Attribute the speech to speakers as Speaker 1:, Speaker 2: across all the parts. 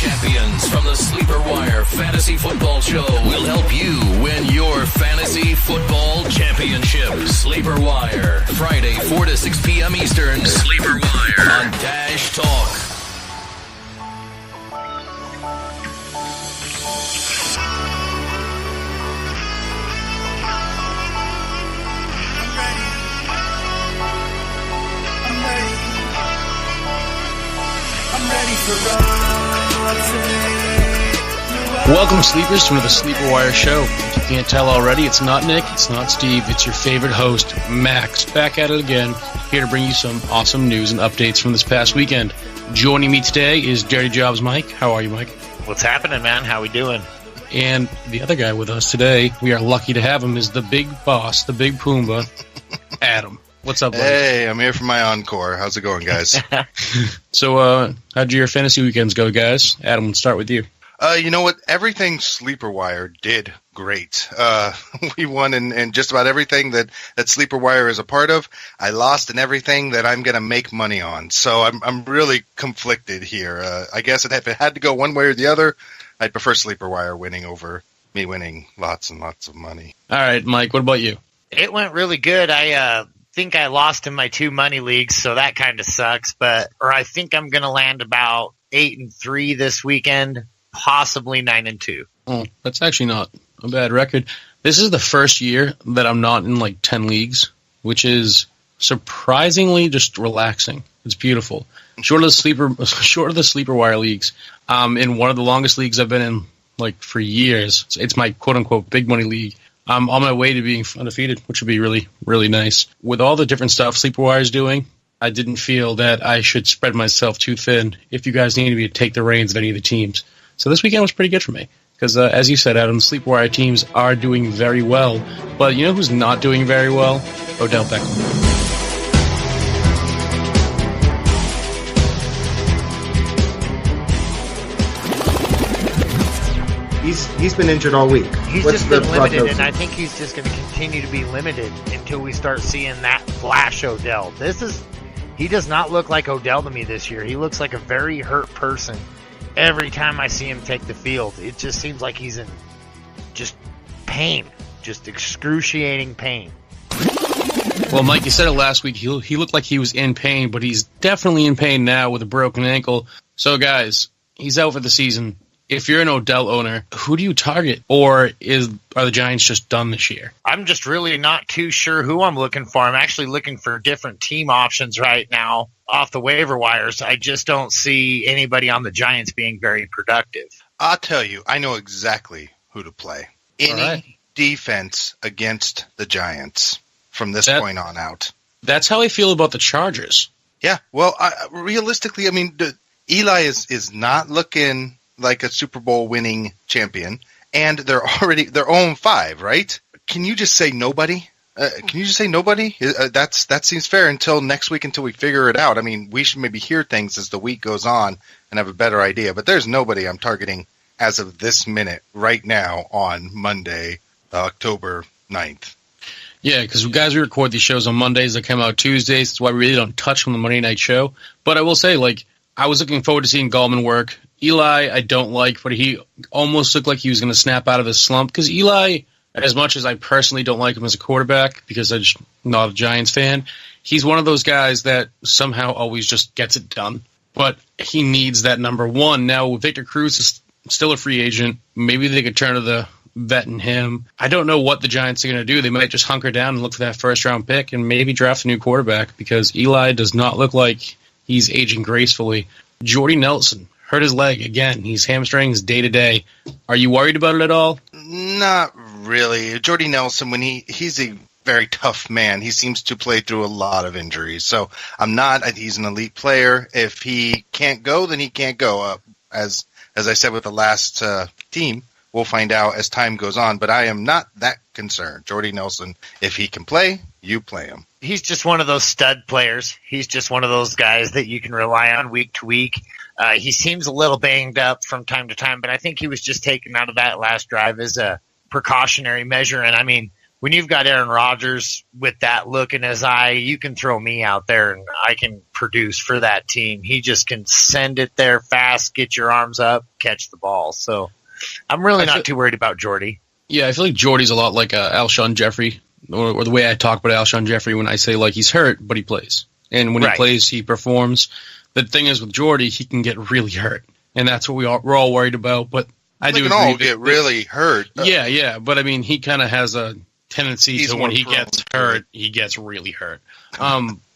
Speaker 1: champions from the SleeperWire Fantasy Football Show will help you win your fantasy football championship. SleeperWire, Friday, 4 to 6 p.m. Eastern. SleeperWire on Dash Talk.
Speaker 2: Welcome, Sleepers, to another SleeperWire show. If you can't tell already, it's not Nick, it's not Steve, it's your favorite host, Max, back at it again, here to bring you some awesome news and updates from this past weekend. Joining me today is Dirty Jobs Mike. How are you, Mike?
Speaker 3: What's happening, man? How we doing?
Speaker 2: And the other guy with us today, we are lucky to have him, is the big boss, the big Pumbaa, Adam. What's up, buddy?
Speaker 4: Hey, I'm here for my encore. How's it going, guys?
Speaker 2: So, how'd your fantasy weekends go, guys? Adam, let's start with you.
Speaker 4: You know what? Everything SleeperWire did great. We won in just about everything that SleeperWire is a part of. I lost in everything that I'm going to make money on. So I'm really conflicted here. I guess if it had to go one way or the other, I'd prefer SleeperWire winning over me winning lots and lots of money. All
Speaker 2: right, Mike, what about you?
Speaker 3: It went really good. I think I lost in my 2 money leagues, so that kind of sucks. Or I think I'm going to land about 8-3 this weekend. Possibly 9-2.
Speaker 2: Oh, that's actually not a bad record. This is the first year that I'm not in like 10 leagues, which is surprisingly just relaxing. It's beautiful. Short of the SleeperWire leagues, in one of the longest leagues I've been in like for years. It's my quote unquote big money league. I'm on my way to being undefeated, which would be really, really nice. With all the different stuff SleeperWire is doing, I didn't feel that I should spread myself too thin if you guys needed me to take the reins of any of the teams. So this weekend was pretty good for me because, as you said, Adam, SleeperWire teams are doing very well. But you know who's not doing very well? Odell Beckham.
Speaker 5: He's been injured all week.
Speaker 3: He's just been limited, and I think he's just going to continue to be limited until we start seeing that flash Odell. He does not look like Odell to me this year. He looks like a very hurt person. Every time I see him take the field, it just seems like he's in just pain, just excruciating pain.
Speaker 2: Well, Mike, you said it last week. He looked like he was in pain, but he's definitely in pain now with a broken ankle. So, guys, he's out for the season. If you're an Odell owner, who do you target? Or are the Giants just done this year?
Speaker 3: I'm just really not too sure who I'm looking for. I'm actually looking for different team options right now off the waiver wires. I just don't see anybody on the Giants being very productive.
Speaker 4: I'll tell you, I know exactly who to play. Any defense against the Giants from this point on out.
Speaker 2: That's how I feel about the Chargers.
Speaker 4: Yeah, well, realistically, I mean, Eli is not looking like a Super Bowl winning champion, and they're 0-5, right? Can you just say nobody? That seems fair until next week, until we figure it out. I mean, we should maybe hear things as the week goes on and have a better idea. But there's nobody I'm targeting as of this minute right now on Monday, October 9th.
Speaker 2: Yeah, because guys, we record these shows on Mondays. They come out Tuesdays. That's why we really don't touch on the Monday night show. But I will say, I was looking forward to seeing Gallman work. Eli, I don't like, but he almost looked like he was going to snap out of his slump. Because Eli, as much as I personally don't like him as a quarterback, because I'm just not a Giants fan, he's one of those guys that somehow always just gets it done. But he needs that number one. Now, Victor Cruz is still a free agent. Maybe they could turn to the vet in him. I don't know what the Giants are going to do. They might just hunker down and look for that first-round pick and maybe draft a new quarterback, because Eli does not look like he's aging gracefully. Jordy Nelson hurt his leg again. He's hamstrings day to day. Are you worried about it at all?
Speaker 4: Not really. Jordy Nelson, when he's a very tough man, he seems to play through a lot of injuries. So I'm not. He's an elite player. If he can't go, then he can't go. As I said with the last team, we'll find out as time goes on. But I am not that concerned. Jordy Nelson, if he can play, you play him.
Speaker 3: He's just one of those stud players. He's just one of those guys that you can rely on week to week. He seems a little banged up from time to time, but I think he was just taken out of that last drive as a precautionary measure. And I mean, when you've got Aaron Rodgers with that look in his eye, you can throw me out there and I can produce for that team. He just can send it there fast, get your arms up, catch the ball. So I'm really not too worried about Jordy.
Speaker 2: Yeah, I feel like Jordy's a lot like Alshon Jeffrey, or the way I talk about Alshon Jeffrey when I say, like, he's hurt, but he plays. And when he plays, he performs. The thing is with Jordy, he can get really hurt. And that's what we're all worried about. But I do agree.
Speaker 4: We can all get really hurt.
Speaker 2: Yeah. But, I mean, he kind of has a tendency to when he gets hurt, he gets really hurt.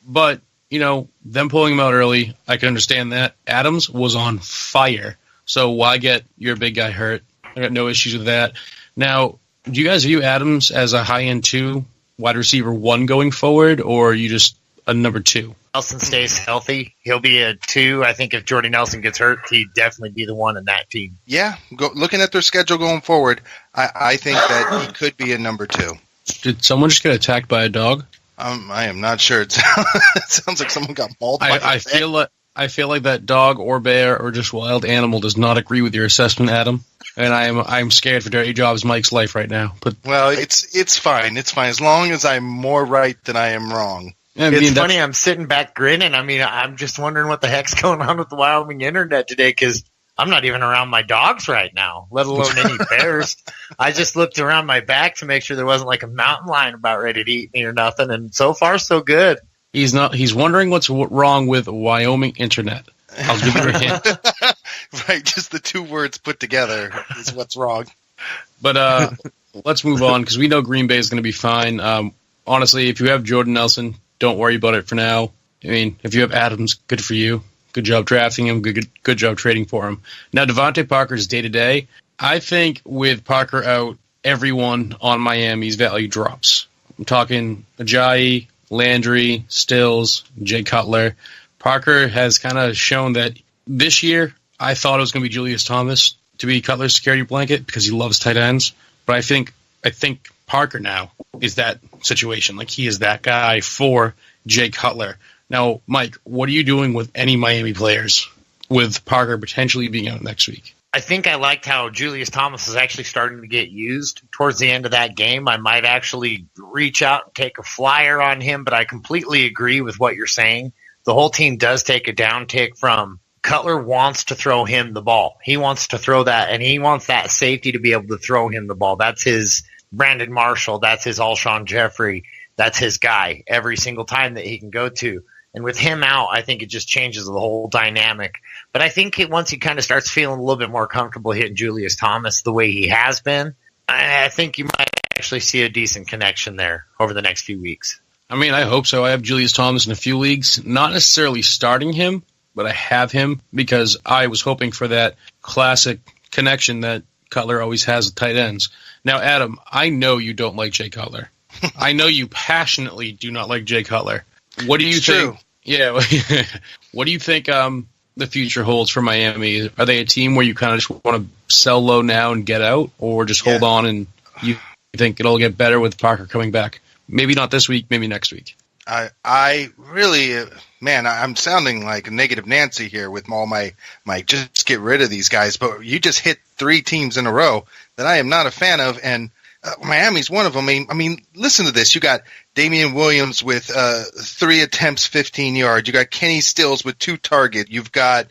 Speaker 2: But, them pulling him out early, I can understand that. Adams was on fire. So why get your big guy hurt? I got no issues with that. Now, do you guys view Adams as a high-end 2, wide receiver 1 going forward, or are you just a number 2?
Speaker 3: Nelson stays healthy, he'll be a 2. I think if Jordy Nelson gets hurt, he'd definitely be the 1 in that team.
Speaker 4: Yeah, looking at their schedule going forward, I think that he could be a number 2.
Speaker 2: Did someone just get attacked by a dog?
Speaker 4: I am not sure. It sounds like someone got mauled by
Speaker 2: I feel like that dog or bear or just wild animal does not agree with your assessment, Adam. And I'm scared for Dirty Jobs Mike's life right now. But
Speaker 4: it's fine. It's fine as long as I'm more right than I am wrong.
Speaker 3: It's funny. I'm sitting back grinning. I mean, I'm just wondering what the heck's going on with the Wyoming internet today, because I'm not even around my dogs right now, let alone any bears. I just looked around my back to make sure there wasn't like a mountain lion about ready to eat me or nothing, and so far so good.
Speaker 2: He's wondering what's wrong with Wyoming internet. I'll give you a hint.
Speaker 4: Right, just the 2 words put together is what's wrong.
Speaker 2: But let's move on, because we know Green Bay is going to be fine. Honestly, if you have Jordan Nelson, don't worry about it for now. I mean, if you have Adams, good for you. Good job drafting him. Good job trading for him. Now, Devontae Parker's day-to-day. I think with Parker out, everyone on Miami's value drops. I'm talking Ajayi, Landry, Stills, Jay Cutler. Parker has kind of shown that this year, I thought it was going to be Julius Thomas to be Cutler's security blanket because he loves tight ends. But I think Parker now is that situation. Like, he is that guy for Jay Cutler. Now, Mike, what are you doing with any Miami players with Parker potentially being out next week?
Speaker 3: I think I liked how Julius Thomas is actually starting to get used towards the end of that game. I might actually reach out and take a flyer on him, but I completely agree with what you're saying. The whole team does take a downtick from Cutler wants to throw him the ball. He wants to throw that, and he wants that safety to be able to throw him the ball. That's his Brandon Marshall. That's his Alshon Jeffrey. That's his guy every single time that he can go to. And with him out, I think it just changes the whole dynamic. But I think once he kind of starts feeling a little bit more comfortable hitting Julius Thomas the way he has been, I think you might actually see a decent connection there over the next few weeks.
Speaker 2: I mean, I hope so. I have Julius Thomas in a few leagues, not necessarily starting him, but I have him because I was hoping for that classic connection that Cutler always has with tight ends. Now, Adam, I know you don't like Jay Cutler. I know you passionately do not like Jay Cutler. What do you think? Yeah. What do you think the future holds for Miami? Are they a team where you kind of just want to sell low now and get out, or just hold on and you think it'll get better with Parker coming back? Maybe not this week, maybe next week.
Speaker 4: I really, man, I'm sounding like a negative Nancy here with all my just get rid of these guys. But you just hit 3 teams in a row that I am not a fan of, and Miami's one of them. I mean, listen to this. You got Damian Williams with 3 attempts, 15 yards. You got Kenny Stills with 2 targets. You've got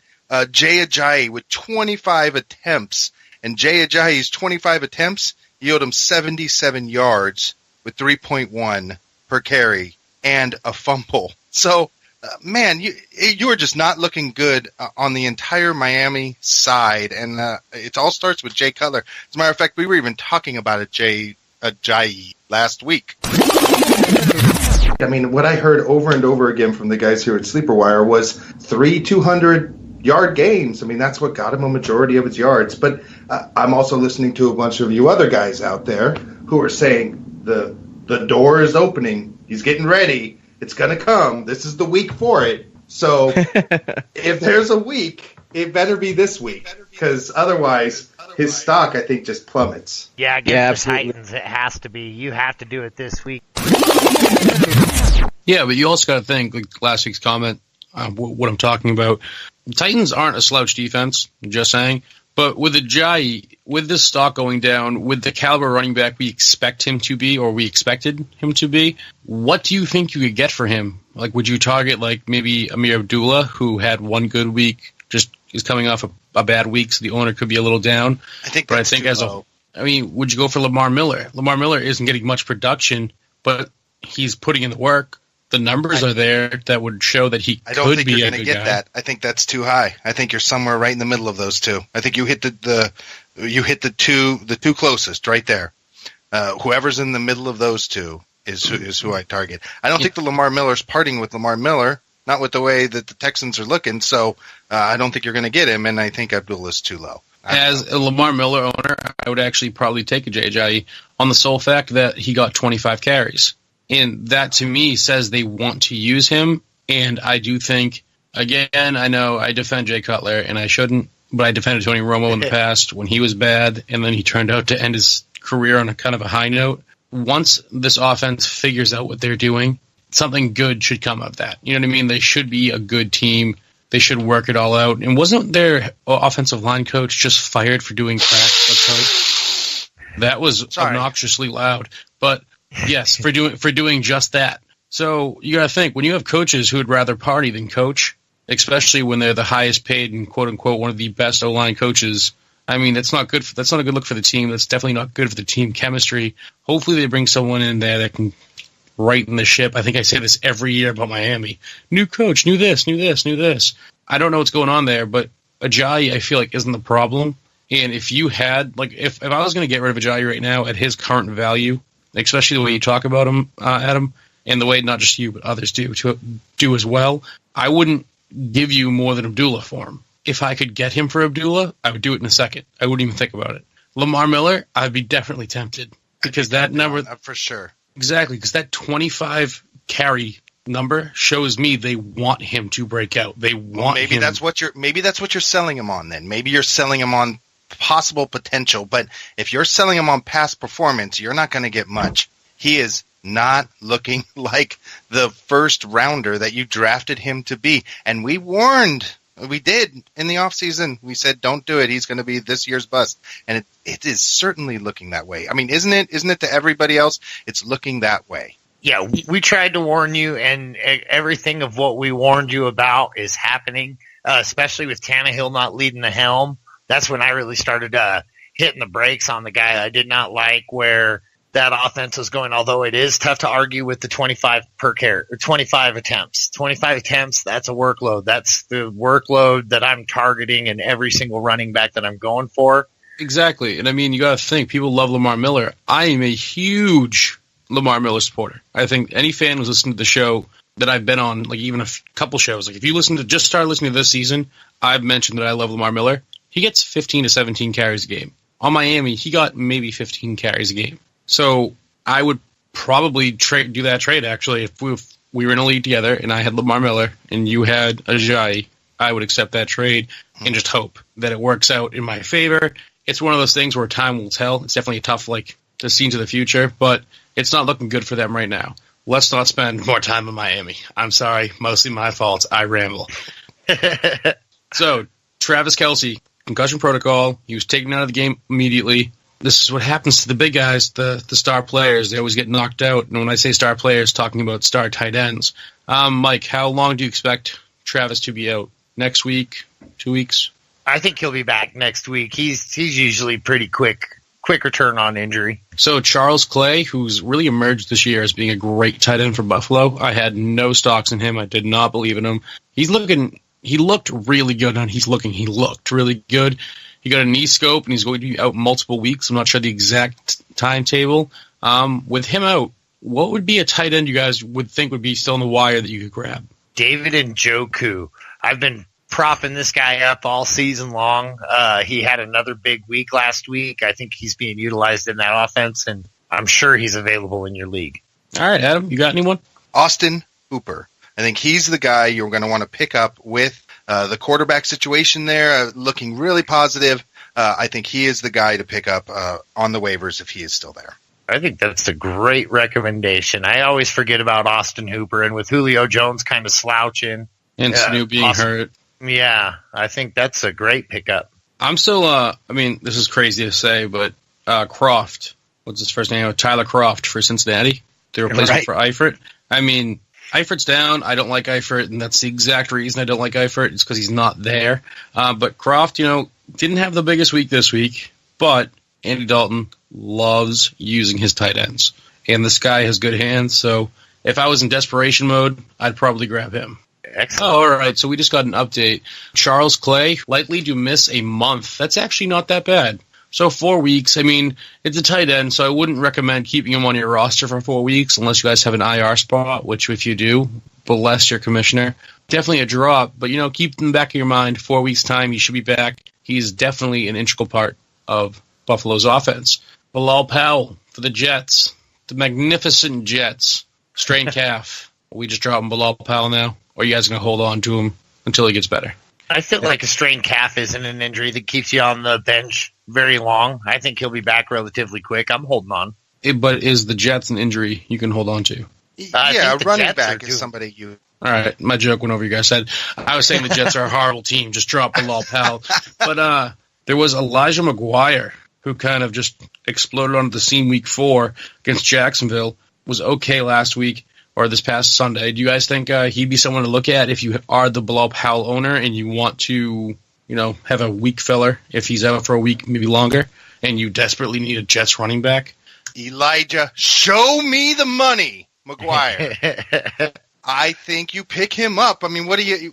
Speaker 4: Jay Ajayi with 25 attempts. And Jay Ajayi's 25 attempts yield him 77 yards with 3.1 per carry and a fumble. So, man, you are just not looking good on the entire Miami side, and it all starts with Jay Cutler. As a matter of fact, we were even talking about Jay Ajayi last week.
Speaker 5: I mean, what I heard over and over again from the guys here at SleeperWire was 3 200-yard games. I mean, that's what got him a majority of his yards. But I'm also listening to a bunch of you other guys out there who are saying the door is opening. He's getting ready. It's going to come. This is the week for it. So if there's a week, it better be this week, because otherwise his stock, I think, just plummets.
Speaker 3: Yeah, against the Titans, it has to be. You have to do it this week.
Speaker 2: Yeah, but you also got to think, like last week's comment, what I'm talking about. The Titans aren't a slouch defense, just saying. But with Ajayi, with this stock going down, with the caliber running back we expect him to be, or we expected him to be, what do you think you could get for him? Like, would you target like maybe Amir Abdullah, who had one good week, just is coming off a bad week, so the owner could be a little down? Would you go for Lamar Miller? Lamar Miller isn't getting much production, but he's putting in the work. The numbers are there that would show that he could be a good guy. I don't think you're going to get
Speaker 4: that. I think that's too high. I think you're somewhere right in the middle of those two. I think you hit the two closest right there. Whoever's in the middle of those two is who I target. I don't think the Lamar Miller's parting with Lamar Miller, not with the way that the Texans are looking. So I don't think you're going to get him, and I think Abdullah's too low.
Speaker 2: As a Lamar Miller owner, I would actually probably take Ajayi on the sole fact that he got 25 carries. And that, to me, says they want to use him. And I do think, again, I know I defend Jay Cutler, and I shouldn't, but I defended Tony Romo in the past when he was bad, and then he turned out to end his career on a kind of a high note. Once this offense figures out what they're doing, something good should come of that. You know what I mean? They should be a good team. They should work it all out. And wasn't their offensive line coach just fired for doing crack? That was obnoxiously loud. But yes, for doing just that. So you got to think, when you have coaches who would rather party than coach, especially when they're the highest paid and quote unquote one of the best O-line coaches, I mean, that's not good. That's not a good look for the team. That's definitely not good for the team chemistry. Hopefully they bring someone in there that can righten the ship. I think I say this every year about Miami. New coach, new this. I don't know what's going on there, but Ajayi, I feel like, isn't the problem. And if you had, like, if I was going to get rid of Ajayi right now at his current value, especially the way you talk about him, Adam, and the way not just you but others do as well, I wouldn't give you more than Abdullah for him. If I could get him for Abdullah, I would do it in a second. I wouldn't even think about it. Lamar Miller, I'd be definitely tempted because that number,
Speaker 4: for sure.
Speaker 2: Exactly, because that 25 carry number shows me they want him to break out. They want
Speaker 4: maybe
Speaker 2: him.
Speaker 4: That's what you're selling him on then. Maybe you're selling him on possible potential, but if you're selling him on past performance, you're not going to get much. He is not looking like the first rounder that you drafted him to be. And we did in the offseason. We said, don't do it. He's going to be this year's bust. And it is certainly looking that way. I mean, isn't it to everybody else? It's looking that way.
Speaker 3: Yeah, we tried to warn you, and everything of what we warned you about is happening, especially with Tannehill not leading the helm. That's when I really started hitting the brakes on the guy. I did not like where that offense was going, although it is tough to argue with the 25 attempts. 25 attempts, that's a workload. That's the workload that I'm targeting in every single running back that I'm going for.
Speaker 2: Exactly. And I mean, you got to think, people love Lamar Miller. I am a huge Lamar Miller supporter. I think any fan who's listened to the show that I've been on, like even a couple shows, like if you just started listening to this season, I've mentioned that I love Lamar Miller. He gets 15 to 17 carries a game. On Miami, he got maybe 15 carries a game. So I would probably do that trade, actually. If we were in a league together and I had Lamar Miller and you had Ajayi, I would accept that trade and just hope that it works out in my favor. It's one of those things where time will tell. It's definitely a tough, to see into the future, but it's not looking good for them right now. Let's not spend more time in Miami. I'm sorry, mostly my fault. I ramble. So, Travis Kelce, concussion protocol. He was taken out of the game immediately. This is what happens to the big guys, the star players. They always get knocked out. And when I say star players, talking about star tight ends. Mike, how long do you expect Travis to be out? Next week? 2 weeks?
Speaker 3: I think he'll be back next week. He's usually pretty quick return on injury.
Speaker 2: So Charles Clay, who's really emerged this year as being a great tight end for Buffalo. I had no stocks in him. I did not believe in him. He looked really good, and he looked really good. He got a knee scope, and he's going to be out multiple weeks. I'm not sure the exact timetable. With him out, what would be a tight end you guys would think would be still in the wire that you could grab?
Speaker 3: David Njoku. I've been propping this guy up all season long. He had another big week last week. I think he's being utilized in that offense, and I'm sure he's available in your league.
Speaker 2: All right, Adam, you got anyone?
Speaker 4: Austin Hooper. I think he's the guy you're going to want to pick up with the quarterback situation there, looking really positive. I think he is the guy to pick up on the waivers if he is still there.
Speaker 3: I think that's a great recommendation. I always forget about Austin Hooper, and with Julio Jones kind of slouching.
Speaker 2: And Snoop being hurt.
Speaker 3: Yeah, I think that's a great pickup.
Speaker 2: I'm still, I mean, this is crazy to say, but Croft, what's his first name? Tyler Croft for Cincinnati, the replacement for Eifert. I mean, Eifert's down. I don't like Eifert, and that's the exact reason I don't like Eifert. It's because he's not there. But Croft, didn't have the biggest week this week, but Andy Dalton loves using his tight ends. And this guy has good hands, so if I was in desperation mode, I'd probably grab him.
Speaker 3: Excellent.
Speaker 2: Oh, all right, so we just got an update. Charles Clay, likely to miss a month. That's actually not that bad. So 4 weeks, I mean, it's a tight end, so I wouldn't recommend keeping him on your roster for 4 weeks unless you guys have an IR spot, which if you do, bless your commissioner. Definitely a drop, but, keep in the back of your mind, 4 weeks' time, he should be back. He's definitely an integral part of Buffalo's offense. Bilal Powell for the Jets, the magnificent Jets, strained calf. Are we just dropping Bilal Powell now, or are you guys going to hold on to him until he gets better?
Speaker 3: I feel like a strained calf isn't an injury that keeps you on the bench very long. I think he'll be back relatively quick. I'm holding on.
Speaker 2: But is the Jets an injury you can hold on to?
Speaker 4: Yeah, running back is somebody you...
Speaker 2: All right, my joke went over your guys' head. I was saying the Jets are a horrible team. Just drop Bilal Powell. But there was Elijah McGuire, who kind of just exploded onto the scene week 4 against Jacksonville, was okay last week or this past Sunday. Do you guys think he'd be someone to look at if you are the Bilal Powell owner and you want to, have a weak filler if he's out for a week, maybe longer, and you desperately need a Jets running back?
Speaker 4: Elijah, show me the money, McGuire. I think you pick him up. I mean,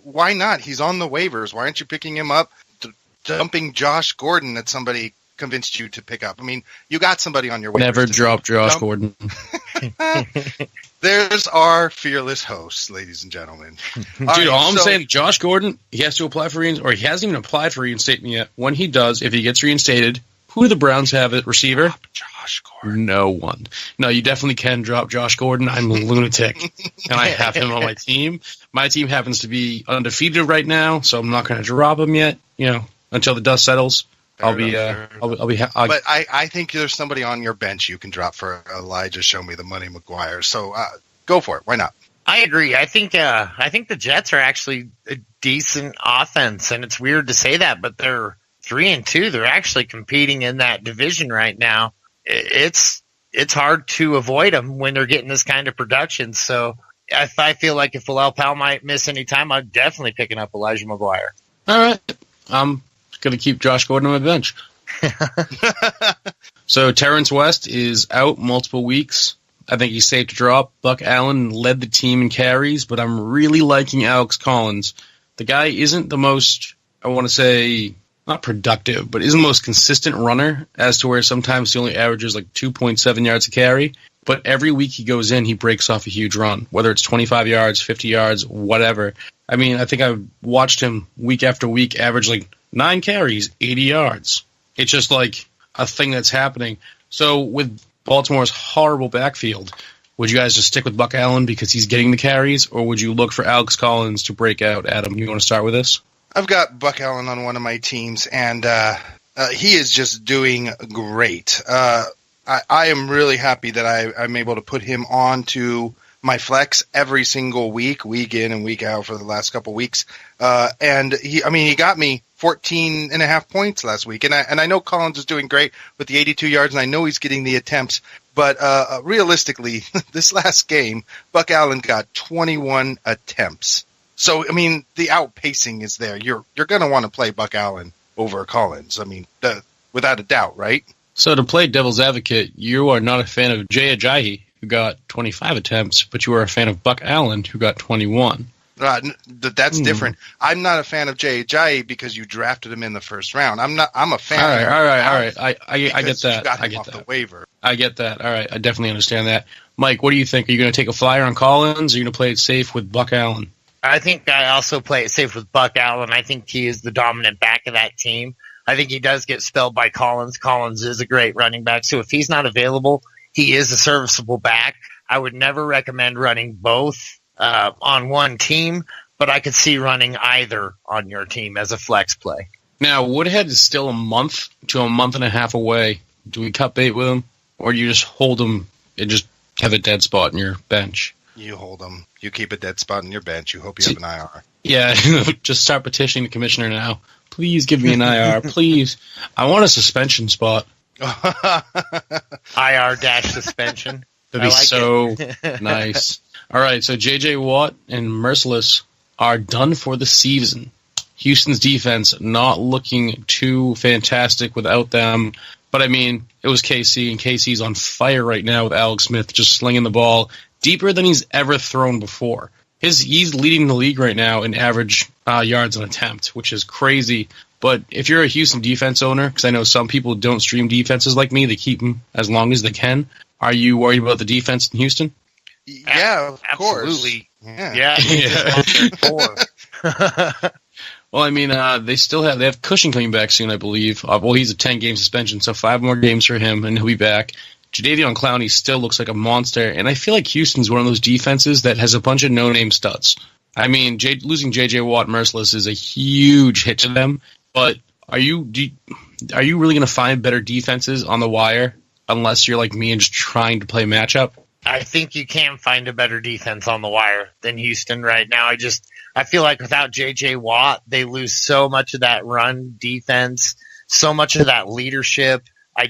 Speaker 4: why not? He's on the waivers. Why aren't you picking him up? Dumping Josh Gordon that somebody convinced you to pick up. I mean, you got somebody on your waivers.
Speaker 2: Never drop Josh Gordon.
Speaker 4: There's our fearless host, ladies and gentlemen.
Speaker 2: Dude, I'm saying, Josh Gordon, he has to apply for or he hasn't even applied for reinstatement yet. When he does, if he gets reinstated, who do the Browns have at receiver?
Speaker 4: Drop Josh Gordon.
Speaker 2: No one. No, you definitely can drop Josh Gordon. I'm a lunatic, and I have him on my team. My team happens to be undefeated right now, so I'm not going to drop him yet. Until the dust settles. I'll be. But
Speaker 4: I think there's somebody on your bench you can drop for Elijah. Show me the money, McGuire. So go for it. Why not?
Speaker 3: I agree. I think the Jets are actually a decent offense, and it's weird to say that, but they're 3-2. They're actually competing in that division right now. It's hard to avoid them when they're getting this kind of production. So if I feel like if Bilal Powell might miss any time, I'm definitely picking up Elijah McGuire.
Speaker 2: All right. I'm going to keep Josh Gordon on my bench. So Terrence West is out multiple weeks. I think he's safe to drop. Buck Allen led the team in carries, but I'm really liking Alex Collins. The guy isn't the most, I want to say, not productive, but isn't the most consistent runner, as to where sometimes he only averages like 2.7 yards a carry. But every week he goes in, he breaks off a huge run, whether it's 25 yards, 50 yards, whatever. I mean, I think I've watched him week after week average like 9 carries, 80 yards. It's just like a thing that's happening. So with Baltimore's horrible backfield, would you guys just stick with Buck Allen because he's getting the carries, or would you look for Alex Collins to break out? Adam, you want to start with this?
Speaker 4: I've got Buck Allen on one of my teams, and he is just doing great. I am really happy that I'm able to put him on to my flex every single week in and week out for the last couple weeks. And he got me 14.5 points last week. And I know Collins is doing great with the 82 yards, and I know he's getting the attempts. But realistically, this last game, Buck Allen got 21 attempts. So, I mean, the outpacing is there. You're going to want to play Buck Allen over Collins. I mean, without a doubt, right?
Speaker 2: So to play devil's advocate, you are not a fan of Ajayi, who got 25 attempts, but you are a fan of Buck Allen, who got 21.
Speaker 4: That's different. I'm not a fan of Ajayi because you drafted him in the first round. I'm a fan.
Speaker 2: All right. I get that.
Speaker 4: You got him
Speaker 2: I get
Speaker 4: off
Speaker 2: that.
Speaker 4: the waiver.
Speaker 2: I get that. All right. I definitely understand that. Mike, what do you think? Are you going to take a flyer on Collins, or are you going to play it safe with Buck Allen?
Speaker 3: I think I also play it safe with Buck Allen. I think he is the dominant back of that team. I think he does get spelled by Collins. Collins is a great running back. So if he's not available, he is a serviceable back. I would never recommend running both on one team, but I could see running either on your team as a flex play.
Speaker 2: Now, Woodhead is still a month to a month and a half away. Do we cut bait with him, or do you just hold him and just have a dead spot in your bench?
Speaker 4: You hold him. You keep a dead spot in your bench. You hope you have an IR.
Speaker 2: Yeah, just start petitioning the commissioner now. please give me an IR, please. I want a suspension spot.
Speaker 3: IR-suspension.
Speaker 2: That'd be so nice. All right, so J.J. Watt and Merciless are done for the season. Houston's defense not looking too fantastic without them. But, I mean, it was KC, and KC's on fire right now with Alex Smith just slinging the ball deeper than he's ever thrown before. He's leading the league right now in average yards an attempt, which is crazy. But if you're a Houston defense owner, because I know some people don't stream defenses like me, they keep them as long as they can. Are you worried about the defense in Houston?
Speaker 4: Yeah, of
Speaker 3: absolutely.
Speaker 4: Course.
Speaker 3: Yeah.
Speaker 2: Well, I mean, they have Cushing coming back soon, I believe. Well, he's a 10-game suspension, so 5 more games for him, and he'll be back. Jadeveon Clowney still looks like a monster, and I feel like Houston's one of those defenses that has a bunch of no-name studs. I mean, losing J.J. Watt Merciless is a huge hit to them, but are you really going to find better defenses on the wire unless you're like me and just trying to play matchup?
Speaker 3: I think you can find a better defense on the wire than Houston right now. I feel like without J.J. Watt, they lose so much of that run defense, so much of that leadership. I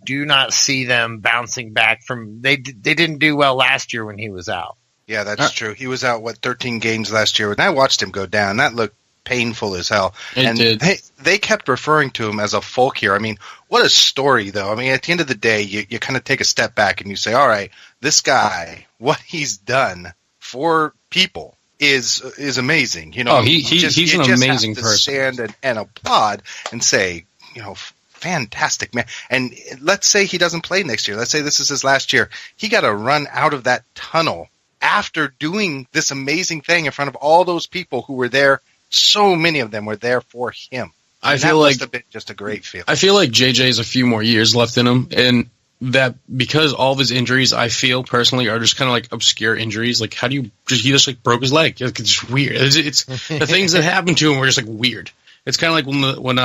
Speaker 3: do not see them bouncing back from. They didn't do well last year when he was out.
Speaker 4: Yeah, that's true. He was out 13 games last year, and I watched him go down. That looked painful as hell.
Speaker 2: It did.
Speaker 4: They kept referring to him as a folk hero. I mean, what a story, though. I mean, at the end of the day, you kind of take a step back and you say, all right, this guy, what he's done for people is amazing. You know,
Speaker 2: he's an amazing person.
Speaker 4: Stand and applaud and say, you know, fantastic, man. And let's say he doesn't play next year. Let's say this is his last year. He got to run out of that tunnel after doing this amazing thing in front of all those people who were there. So many of them were there for him.
Speaker 2: I feel like
Speaker 4: must have been just a great feeling.
Speaker 2: I feel like JJ's a few more years left in him, and that because all of his injuries, I feel personally, are just kind of like obscure injuries. Like, he just like broke his leg. It's just weird. It's the things that happened to him were just like weird. It's kind of like when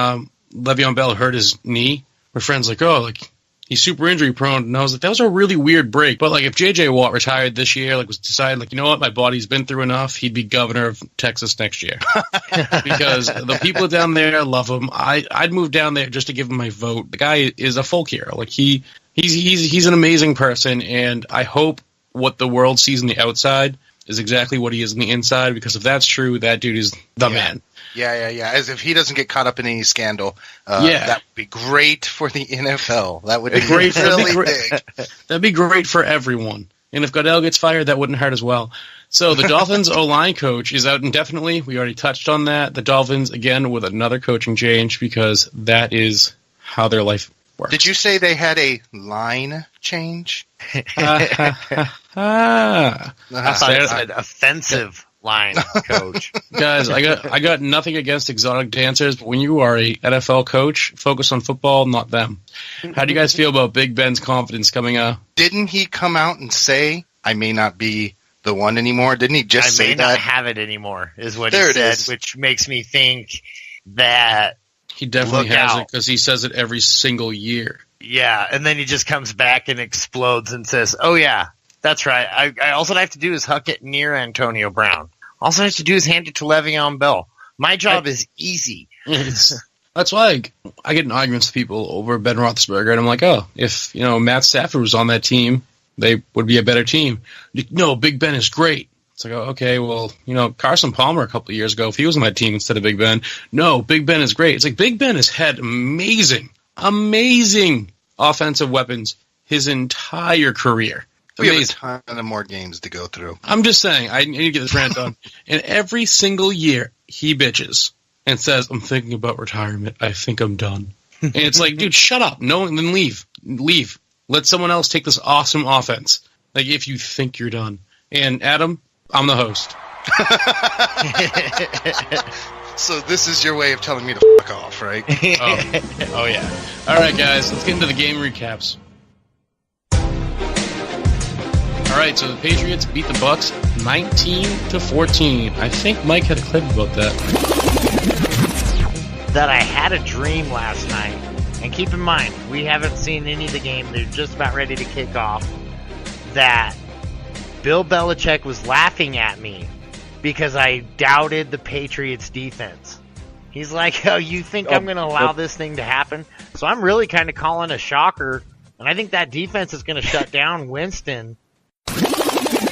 Speaker 2: Le'Veon Bell hurt his knee. My friend's like, oh, like he's super injury prone, and I was like, that was a really weird break. But like, if J.J. Watt retired this year, like was decided, like, you know what, my body's been through enough, he'd be governor of Texas next year because the people down there love him. I'd move down there just to give him my vote. The guy is a folk hero. Like he's an amazing person, and I hope what the world sees on the outside is exactly what he is on the inside. Because if that's true, that dude is the man.
Speaker 4: Yeah. As if he doesn't get caught up in any scandal, that would be great for the NFL. That would be really big.
Speaker 2: That'd be great for everyone. And if Goodell gets fired, that wouldn't hurt as well. So the Dolphins O-line coach is out indefinitely. We already touched on that. The Dolphins, again, with another coaching change because that is how their life works.
Speaker 4: Did you say they had a line change?
Speaker 3: I thought it said offensive line coach.
Speaker 2: Guys, I got nothing against exotic dancers, but when you are a NFL coach, focus on football, not them. How do you guys feel about Big Ben's confidence coming out?
Speaker 4: Didn't he come out and say, I may not be the one anymore? Didn't he just say that?
Speaker 3: I may not have it anymore, is what he said, which makes me think that
Speaker 2: he definitely has it because he says it every single year.
Speaker 3: Yeah, and then he just comes back and explodes and says, oh yeah, that's right. I all I have to do is huck it near Antonio Brown. All I have to do is hand it to Le'Veon Bell. My job is easy.
Speaker 2: That's why I get in arguments with people over Ben Roethlisberger, and I'm like, oh, if Matt Stafford was on that team, they would be a better team. No, Big Ben is great. It's like, oh, okay, well, Carson Palmer a couple of years ago, if he was on that team instead of Big Ben, no, Big Ben is great. It's like Big Ben has had amazing offensive weapons his entire career.
Speaker 4: We have a ton of more games to go through.
Speaker 2: I'm just saying, I need to get this rant done. And every single year, he bitches and says, I'm thinking about retirement. I think I'm done. And it's like, dude, shut up. No, then leave. Leave. Let someone else take this awesome offense. Like, if you think you're done. And, Adam, I'm the host.
Speaker 4: So this is your way of telling me to fuck off, right?
Speaker 2: Oh, yeah. All right, guys, let's get into the game recaps. All right, so the Patriots beat the Bucks 19-14. I think Mike had a clip about that.
Speaker 3: That I had a dream last night. And keep in mind, we haven't seen any of the game. They're just about ready to kick off. That Bill Belichick was laughing at me because I doubted the Patriots defense. He's like, oh, you think I'm going to allow this thing to happen? So I'm really kind of calling a shocker, and I think that defense is going to shut down Winston.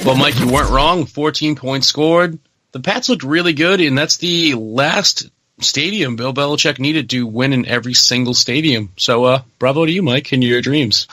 Speaker 2: Well, Mike, you weren't wrong. 14 points scored. The Pats looked really good, and that's the last stadium Bill Belichick needed to win in every single stadium. So, bravo to you, Mike, and your dreams.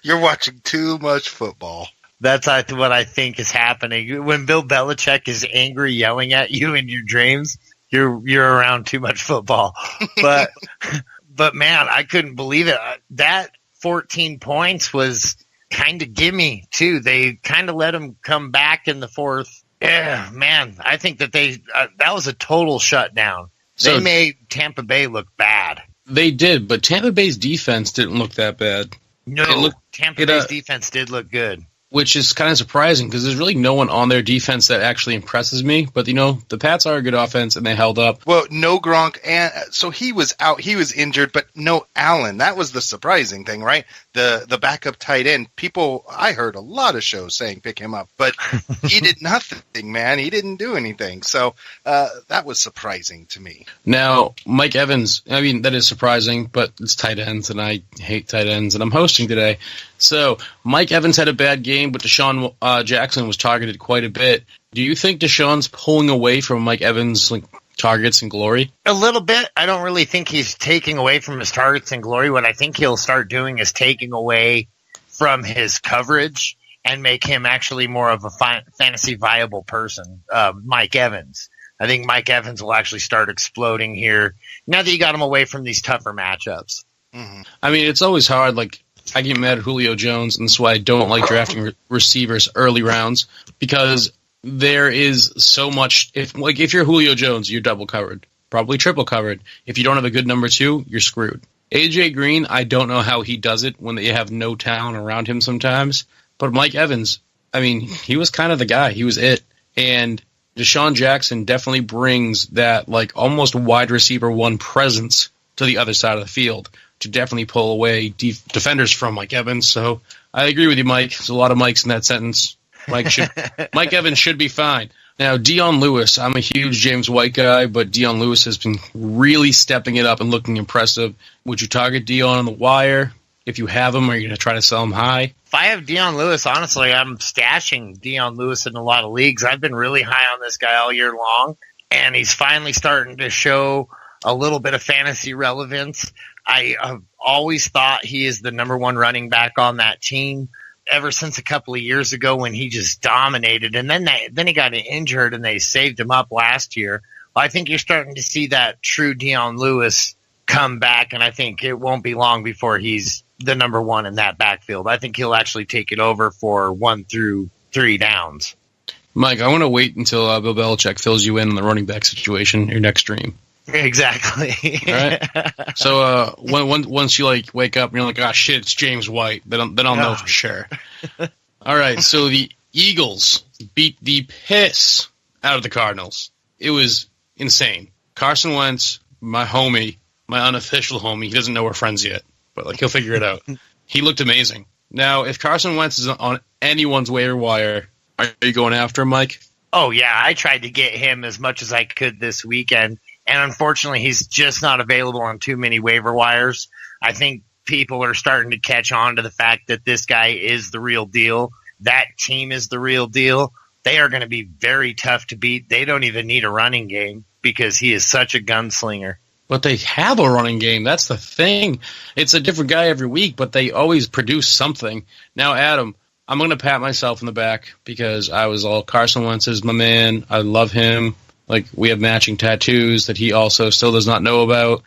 Speaker 4: You're watching too much football.
Speaker 3: That's what I think is happening. When Bill Belichick is angry, yelling at you in your dreams, you're around too much football. But man, I couldn't believe it. That 14 points was kind of gimme too. They kind of let him come back in the fourth. Yeah, man, I think that that was a total shutdown. They made Tampa Bay look bad.
Speaker 2: They did, but Tampa Bay's defense didn't look that bad.
Speaker 3: No, Tampa Bay's defense did look good.
Speaker 2: Which is kind of surprising because there's really no one on their defense that actually impresses me. But, the Pats are a good offense, and they held up.
Speaker 4: Well, no Gronk, and so he was out. He was injured, but no Allen. That was the surprising thing, right? The backup tight end. I heard a lot of shows saying pick him up, but he did nothing, man. He didn't do anything. So that was surprising to me.
Speaker 2: Now, Mike Evans, that is surprising, but it's tight ends, and I hate tight ends, and I'm hosting today. So Mike Evans had a bad game, but Deshaun Jackson was targeted quite a bit. Do you think Deshaun's pulling away from Mike Evans' targets and glory?
Speaker 3: A little bit. I don't really think he's taking away from his targets and glory. What I think he'll start doing is taking away from his coverage and make him actually more of a fantasy viable person, Mike Evans. I think Mike Evans will actually start exploding here now that you got him away from these tougher matchups.
Speaker 2: Mm-hmm. It's always hard, I get mad at Julio Jones, and that's why I don't like drafting receivers early rounds, because there is so much. If you're Julio Jones, you're double covered, probably triple covered. If you don't have a good number 2, you're screwed. AJ Green, I don't know how he does it when they have no talent around him sometimes. But Mike Evans, he was kind of the guy. He was it. And Deshaun Jackson definitely brings that almost wide receiver 1 presence to the other side of the field to definitely pull away defenders from Mike Evans. So I agree with you, Mike. There's a lot of Mikes in that sentence. Mike Evans should be fine. Now, Dion Lewis, I'm a huge James White guy, but Dion Lewis has been really stepping it up and looking impressive. Would you target Dion on the wire? If you have him, are you going to try to sell him high?
Speaker 3: If I have Dion Lewis, honestly, I'm stashing Dion Lewis in a lot of leagues. I've been really high on this guy all year long, and he's finally starting to show a little bit of fantasy relevance. I have always thought he is the number 1 running back on that team ever since a couple of years ago when he just dominated. And then he got injured and they saved him up last year. Well, I think you're starting to see that true Dion Lewis come back, and I think it won't be long before he's the number 1 in that backfield. I think he'll actually take it over for 1 through 3 downs.
Speaker 2: Mike, I want to wait until Bill Belichick fills you in on the running back situation, your next stream.
Speaker 3: Exactly.
Speaker 2: All right. So once you wake up and you're like, oh shit, it's James White, then I'll know for sure. All right. So the Eagles beat the piss out of the Cardinals. It was insane. Carson Wentz, my homie, my unofficial homie. He doesn't know we're friends yet, but he'll figure it out. He looked amazing. Now, if Carson Wentz is on anyone's waiver wire, are you going after him, Mike?
Speaker 3: Oh yeah, I tried to get him as much as I could this weekend. And unfortunately, he's just not available on too many waiver wires. I think people are starting to catch on to the fact that this guy is the real deal. That team is the real deal. They are going to be very tough to beat. They don't even need a running game because he is such a gunslinger.
Speaker 2: But they have a running game. That's the thing. It's a different guy every week, but they always produce something. Now, Adam, I'm going to pat myself in the back because I was all Carson Wentz is my man. I love him. We have matching tattoos that he also still does not know about.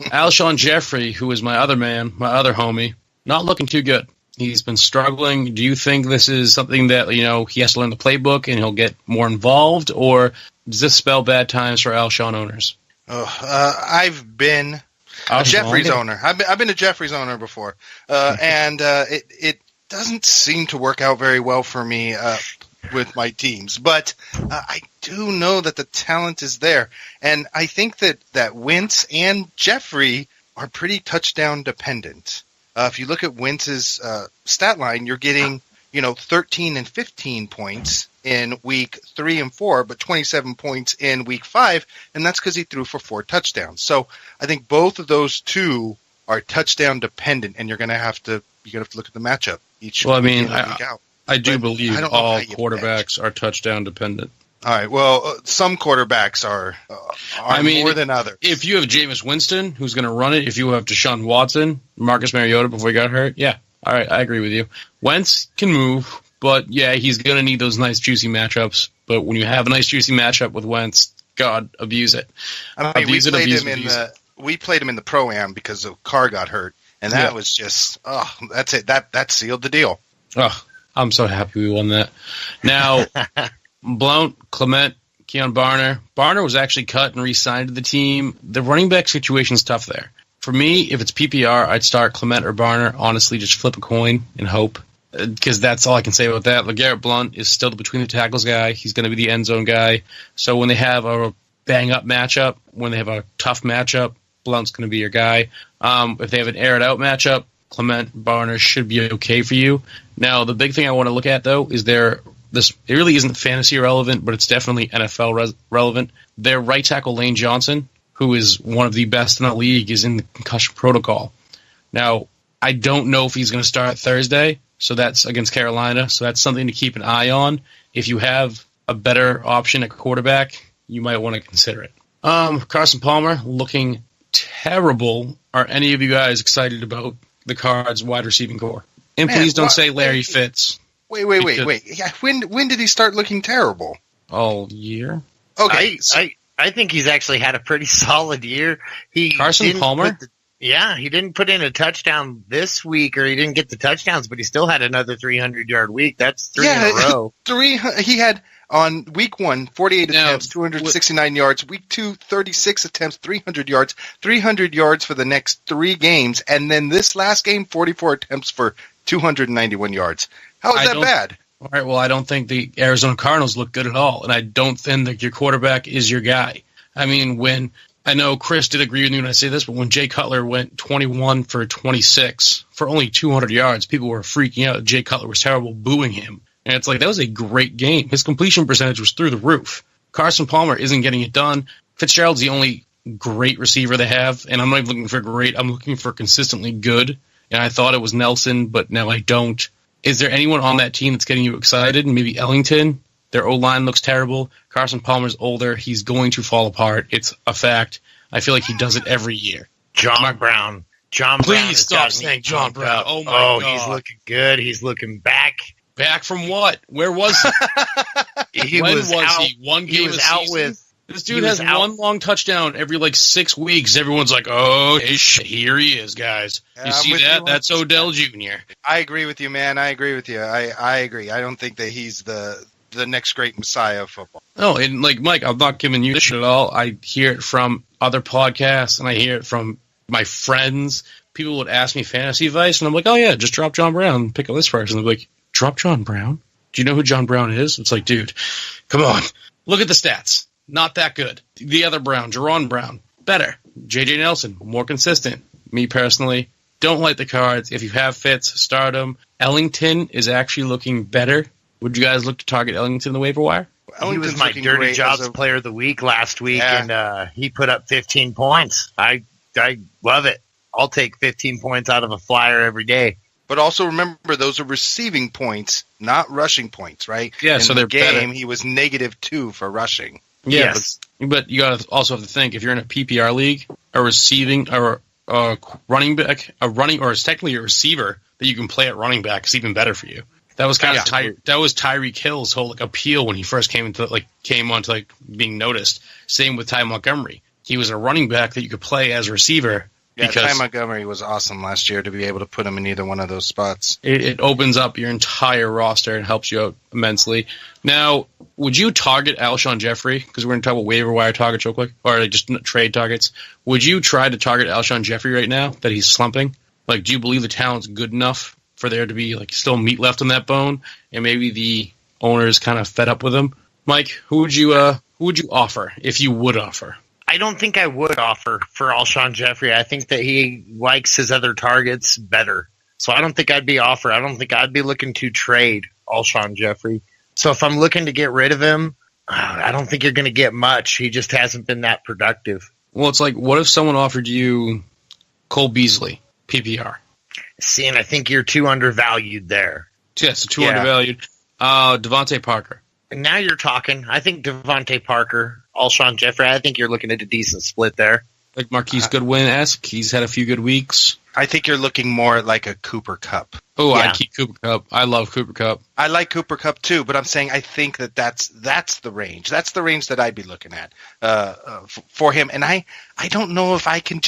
Speaker 2: Alshon Jeffrey, who is my other man, my other homie, not looking too good. He's been struggling. Do you think this is something that, he has to learn the playbook and he'll get more involved, or does this spell bad times for Alshon owners?
Speaker 4: I've been a Jeffrey's owner. I've been a Jeffrey's owner before, and it doesn't seem to work out very well for me with my teams. But I do know that the talent is there, and I think that Wentz and Jeffrey are pretty touchdown dependent. If you look at Wentz's stat line, you're getting 13 and 15 points in week 3 and 4, but 27 points in week 5, and that's because he threw for 4 touchdowns. So I think both of those two are touchdown dependent, and you're going to have to look at the matchup each.
Speaker 2: Well, I mean,
Speaker 4: week out.
Speaker 2: I do believe all
Speaker 4: quarterbacks
Speaker 2: are touchdown dependent.
Speaker 4: All right. Well, some quarterbacks are more than others.
Speaker 2: If you have Jameis Winston, who's going to run it, if you have Deshaun Watson, Marcus Mariota before he got hurt, yeah. All right, I agree with you. Wentz can move, but yeah, he's going to need those nice, juicy matchups. But when you have a nice, juicy matchup with Wentz, God, abuse it.
Speaker 4: I mean, we played him in the Pro-Am because the car got hurt, and that was just, that's it. That sealed the deal.
Speaker 2: Oh, I'm so happy we won that. Now, Blount, Clement, Keon Barner. Barner was actually cut and re-signed to the team. The running back situation is tough there. For me, if it's PPR, I'd start Clement or Barner. Honestly, just flip a coin and hope, because that's all I can say about that. LeGarrette Blount is still the between the tackles guy. He's going to be the end zone guy. So when they have a bang-up matchup, when they have a tough matchup, Blount's going to be your guy. If they have an air-it-out matchup, Clement, Barner should be okay for you. Now, the big thing I want to look at, though, is it really isn't fantasy relevant, but it's definitely NFL relevant. Their right tackle, Lane Johnson, who is one of the best in the league, is in the concussion protocol. Now, I don't know if he's going to start Thursday, so that's against Carolina, so that's something to keep an eye on. If you have a better option at quarterback, you might want to consider it. Carson Palmer, looking terrible. Are any of you guys excited about the Cards wide receiving core? And please don't say Larry Fitz.
Speaker 4: Wait. Yeah, when did he start looking terrible?
Speaker 2: All year?
Speaker 3: Okay. I think he's actually had a pretty solid year.
Speaker 2: Carson Palmer?
Speaker 3: He didn't put in a touchdown this week, or he didn't get the touchdowns, but he still had another 300-yard week. That's 3 in a row.
Speaker 4: He had on week 1, 48 attempts, 269 yards. Week 2, 36 attempts, 300 yards. 300 yards for the next 3 games. And then this last game, 44 attempts for 291 yards. How is that bad?
Speaker 2: All right, well, I don't think the Arizona Cardinals look good at all, and I don't think that your quarterback is your guy. I mean, I know Chris did agree with me when I say this, but when Jay Cutler went 21 for 26 for only 200 yards, people were freaking out. Jay Cutler was terrible, booing him. And it's like, that was a great game. His completion percentage was through the roof. Carson Palmer isn't getting it done. Fitzgerald's the only great receiver they have, and I'm not even looking for great. I'm looking for consistently good. And I thought it was Nelson, but now I don't. Is there anyone on that team that's getting you excited? Maybe Ellington? Their O-line looks terrible. Carson Palmer's older. He's going to fall apart. It's a fact. I feel like he does it every year.
Speaker 3: John Brown.
Speaker 2: Please stop saying John Brown. Oh, my God.
Speaker 3: He's looking good. He's looking back.
Speaker 2: Back from what? Where was he? When was he? One game a season? This dude has one long touchdown every 6 weeks. Everyone's like, oh, here he is, guys. You see that? That's Odell Jr.
Speaker 4: I agree with you, man. I agree with you. I agree. I don't think that he's the next great messiah of football.
Speaker 2: No, and Mike, I'm not giving you this shit at all. I hear it from other podcasts, and I hear it from my friends. People would ask me fantasy advice, and I'm like, oh, yeah, just drop John Brown and pick up this person. They're like, drop John Brown? Do you know who John Brown is? It's like, dude, come on. Look at the stats. Not that good. The other Brown, Jerron Brown, better. J.J. Nelson, more consistent. Me personally, don't like the Cards. If you have Fitz, start him. Ellington is actually looking better. Would you guys look to target Ellington in the waiver wire?
Speaker 3: He was my Dirty Jobs Player of the Week last week, and he put up 15 points. I love it. I'll take 15 points out of a flyer every day.
Speaker 4: But also remember, those are receiving points, not rushing points, right?
Speaker 2: Yeah, so they're
Speaker 4: better.
Speaker 2: better.
Speaker 4: He was -2 for rushing.
Speaker 2: Yeah, yes. But you got to also have to think, if you're in a PPR league, a receiving or a running back, or it's technically a receiver that you can play at running back is even better for you. That was kind of that was Tyreek Hill's whole appeal when he first came onto being noticed. Same with Ty Montgomery. He was a running back that you could play as a receiver.
Speaker 4: Yeah, Ty Montgomery was awesome last year to be able to put him in either one of those spots.
Speaker 2: It opens up your entire roster and helps you out immensely. Now, would you target Alshon Jeffrey? Because we're going to talk about waiver wire targets real quick, or just trade targets. Would you try to target Alshon Jeffrey right now that he's slumping? Do you believe the talent's good enough for there to be still meat left on that bone, and maybe the owner's kind of fed up with him? Mike, who would you offer if you would offer?
Speaker 3: I don't think I would offer for Alshon Jeffrey. I think that he likes his other targets better. So I don't think I'd be offer. I don't think I'd be looking to trade Alshon Jeffrey. So if I'm looking to get rid of him, I don't think you're going to get much. He just hasn't been that productive.
Speaker 2: Well, it's like, what if someone offered you Cole Beasley, PPR?
Speaker 3: See, and I think you're too undervalued there.
Speaker 2: Yes, too undervalued. Devontae Parker.
Speaker 3: And now you're talking. I think Devontae Parker, Alshon Jeffrey, I think you're looking at a decent split there.
Speaker 2: Like Marquise Goodwin-esque. He's had a few good weeks.
Speaker 4: I think you're looking more like a Cooper Kupp.
Speaker 2: Oh, yeah. I'd keep Cooper Kupp. I love Cooper Kupp.
Speaker 4: I like Cooper Kupp too, but I'm saying I think that's the range. That's the range that I'd be looking at for him. And I don't know if I can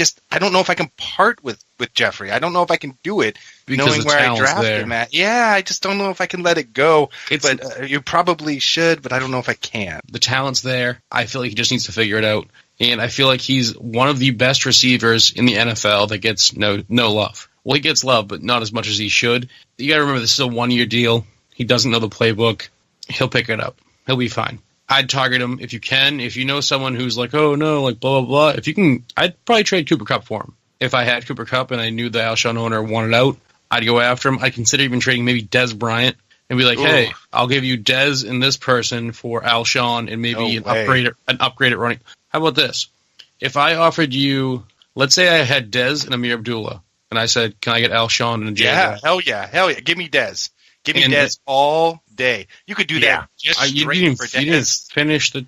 Speaker 4: part with Jeffrey. I don't know if I can do it
Speaker 2: because
Speaker 4: knowing where I drafted him at. Yeah, I just don't know if I can let it go. But you probably should, but I don't know if I can.
Speaker 2: The talent's there. I feel like he just needs to figure it out. And I feel like he's one of the best receivers in the NFL that gets no love. Well, he gets love, but not as much as he should. You got to remember, this is a one-year deal. He doesn't know the playbook. He'll pick it up. He'll be fine. I'd target him if you can. If you know someone who's like, oh, no, like blah, blah, blah. If you can, I'd probably trade Cooper Kupp for him. If I had Cooper Kupp and I knew the Alshon owner wanted out, I'd go after him. I'd consider even trading maybe Dez Bryant and be like, hey, I'll give you Dez and this person for Alshon and maybe an upgraded running. How about this? If I offered you, let's say I had Dez and Amir Abdullah, and I said, can I get Alshon and Jay?
Speaker 4: Yeah, hell yeah. Give me Dez. Give me Dez all day. You could do that just straight for Dez.
Speaker 2: You didn't finish the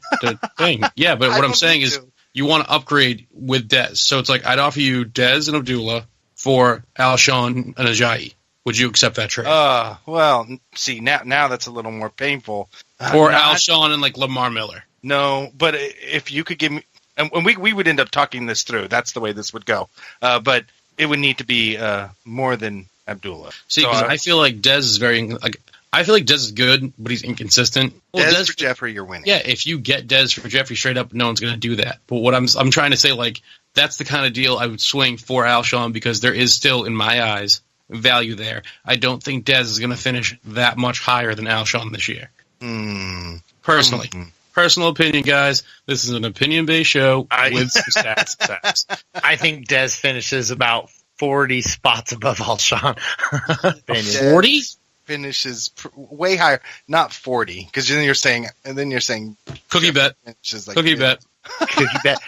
Speaker 2: thing. Yeah, but what I'm saying is you want to upgrade with Dez. So it's like I'd offer you Dez and Abdullah for Alshon and Ajayi. Would you accept that trade?
Speaker 4: Well, see, now that's a little more painful.
Speaker 2: Or Alshon and like Lamar Miller.
Speaker 4: No, but if you could give me... And we would end up talking this through. That's the way this would go. But it would need to be more than Abdullah.
Speaker 2: See, because I feel like Dez is I feel like Dez is good, but he's inconsistent. Well,
Speaker 4: Dez for Jeffrey, you're winning.
Speaker 2: Yeah, if you get Dez for Jeffrey straight up, no one's going to do that. But what I'm trying to say, like, that's the kind of deal I would swing for Alshon because there is still, in my eyes, value there. I don't think Dez is going to finish that much higher than Alshon this year. Personally. Personal opinion, guys. This is an opinion-based show with some stats.
Speaker 3: I think Dez finishes about 40 spots above Alshon.
Speaker 2: 40?
Speaker 4: Finishes way higher. Not 40, because then you're saying
Speaker 2: cookie bet.
Speaker 4: Like
Speaker 2: cookie bet.
Speaker 3: Cookie bet.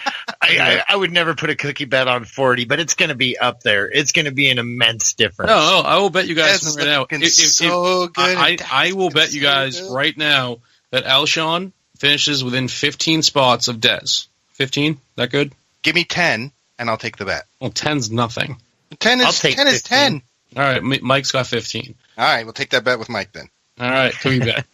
Speaker 3: I would never put a cookie bet on 40, but it's going to be up there. It's going to be an immense difference.
Speaker 2: No, I will bet you guys right now.
Speaker 4: Good.
Speaker 2: I will bet you guys right now that Alshon finishes within 15 spots of Dez. 15? That good?
Speaker 4: Give me 10, and I'll take the bet.
Speaker 2: Well, 10's nothing.
Speaker 4: 10 is 10.
Speaker 2: All right, Mike's got 15.
Speaker 4: All right, we'll take that bet with Mike then.
Speaker 2: All right, cookie bet.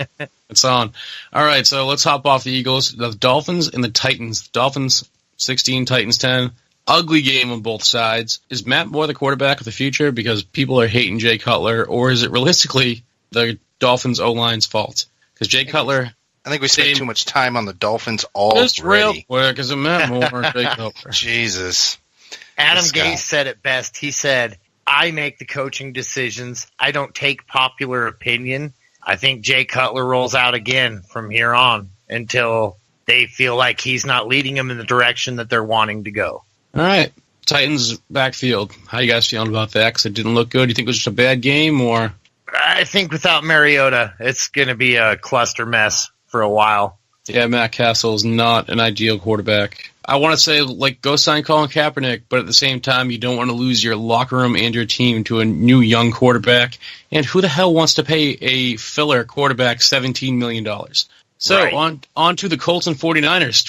Speaker 2: It's on. All right, so let's hop off the Eagles. The Dolphins and the Titans. Dolphins 16, Titans 10. Ugly game on both sides. Is Matt Moore the quarterback of the future because people are hating Jay Cutler, or is it realistically the Dolphins O-line's fault? Because Jay Cutler...
Speaker 4: I think we spent too much time on the Dolphins already.
Speaker 2: Just real quick, is it Matt Moore or Jay Cutler?
Speaker 4: Jesus.
Speaker 3: Adam Gase said it best. He said, I make the coaching decisions. I don't take popular opinion. I think Jay Cutler rolls out again from here on until they feel like he's not leading them in the direction that they're wanting to go.
Speaker 2: All right. Titans backfield. How you guys feeling about that? Because it didn't look good. Do you think it was just a bad game? Or
Speaker 3: I think without Mariota, it's going to be a cluster mess for a while.
Speaker 2: Yeah, Matt Castle is not an ideal quarterback. I want to say, like, go sign Colin Kaepernick, but at the same time, you don't want to lose your locker room and your team to a new young quarterback. And who the hell wants to pay a filler quarterback $17 million? So on to the Colts and 49ers,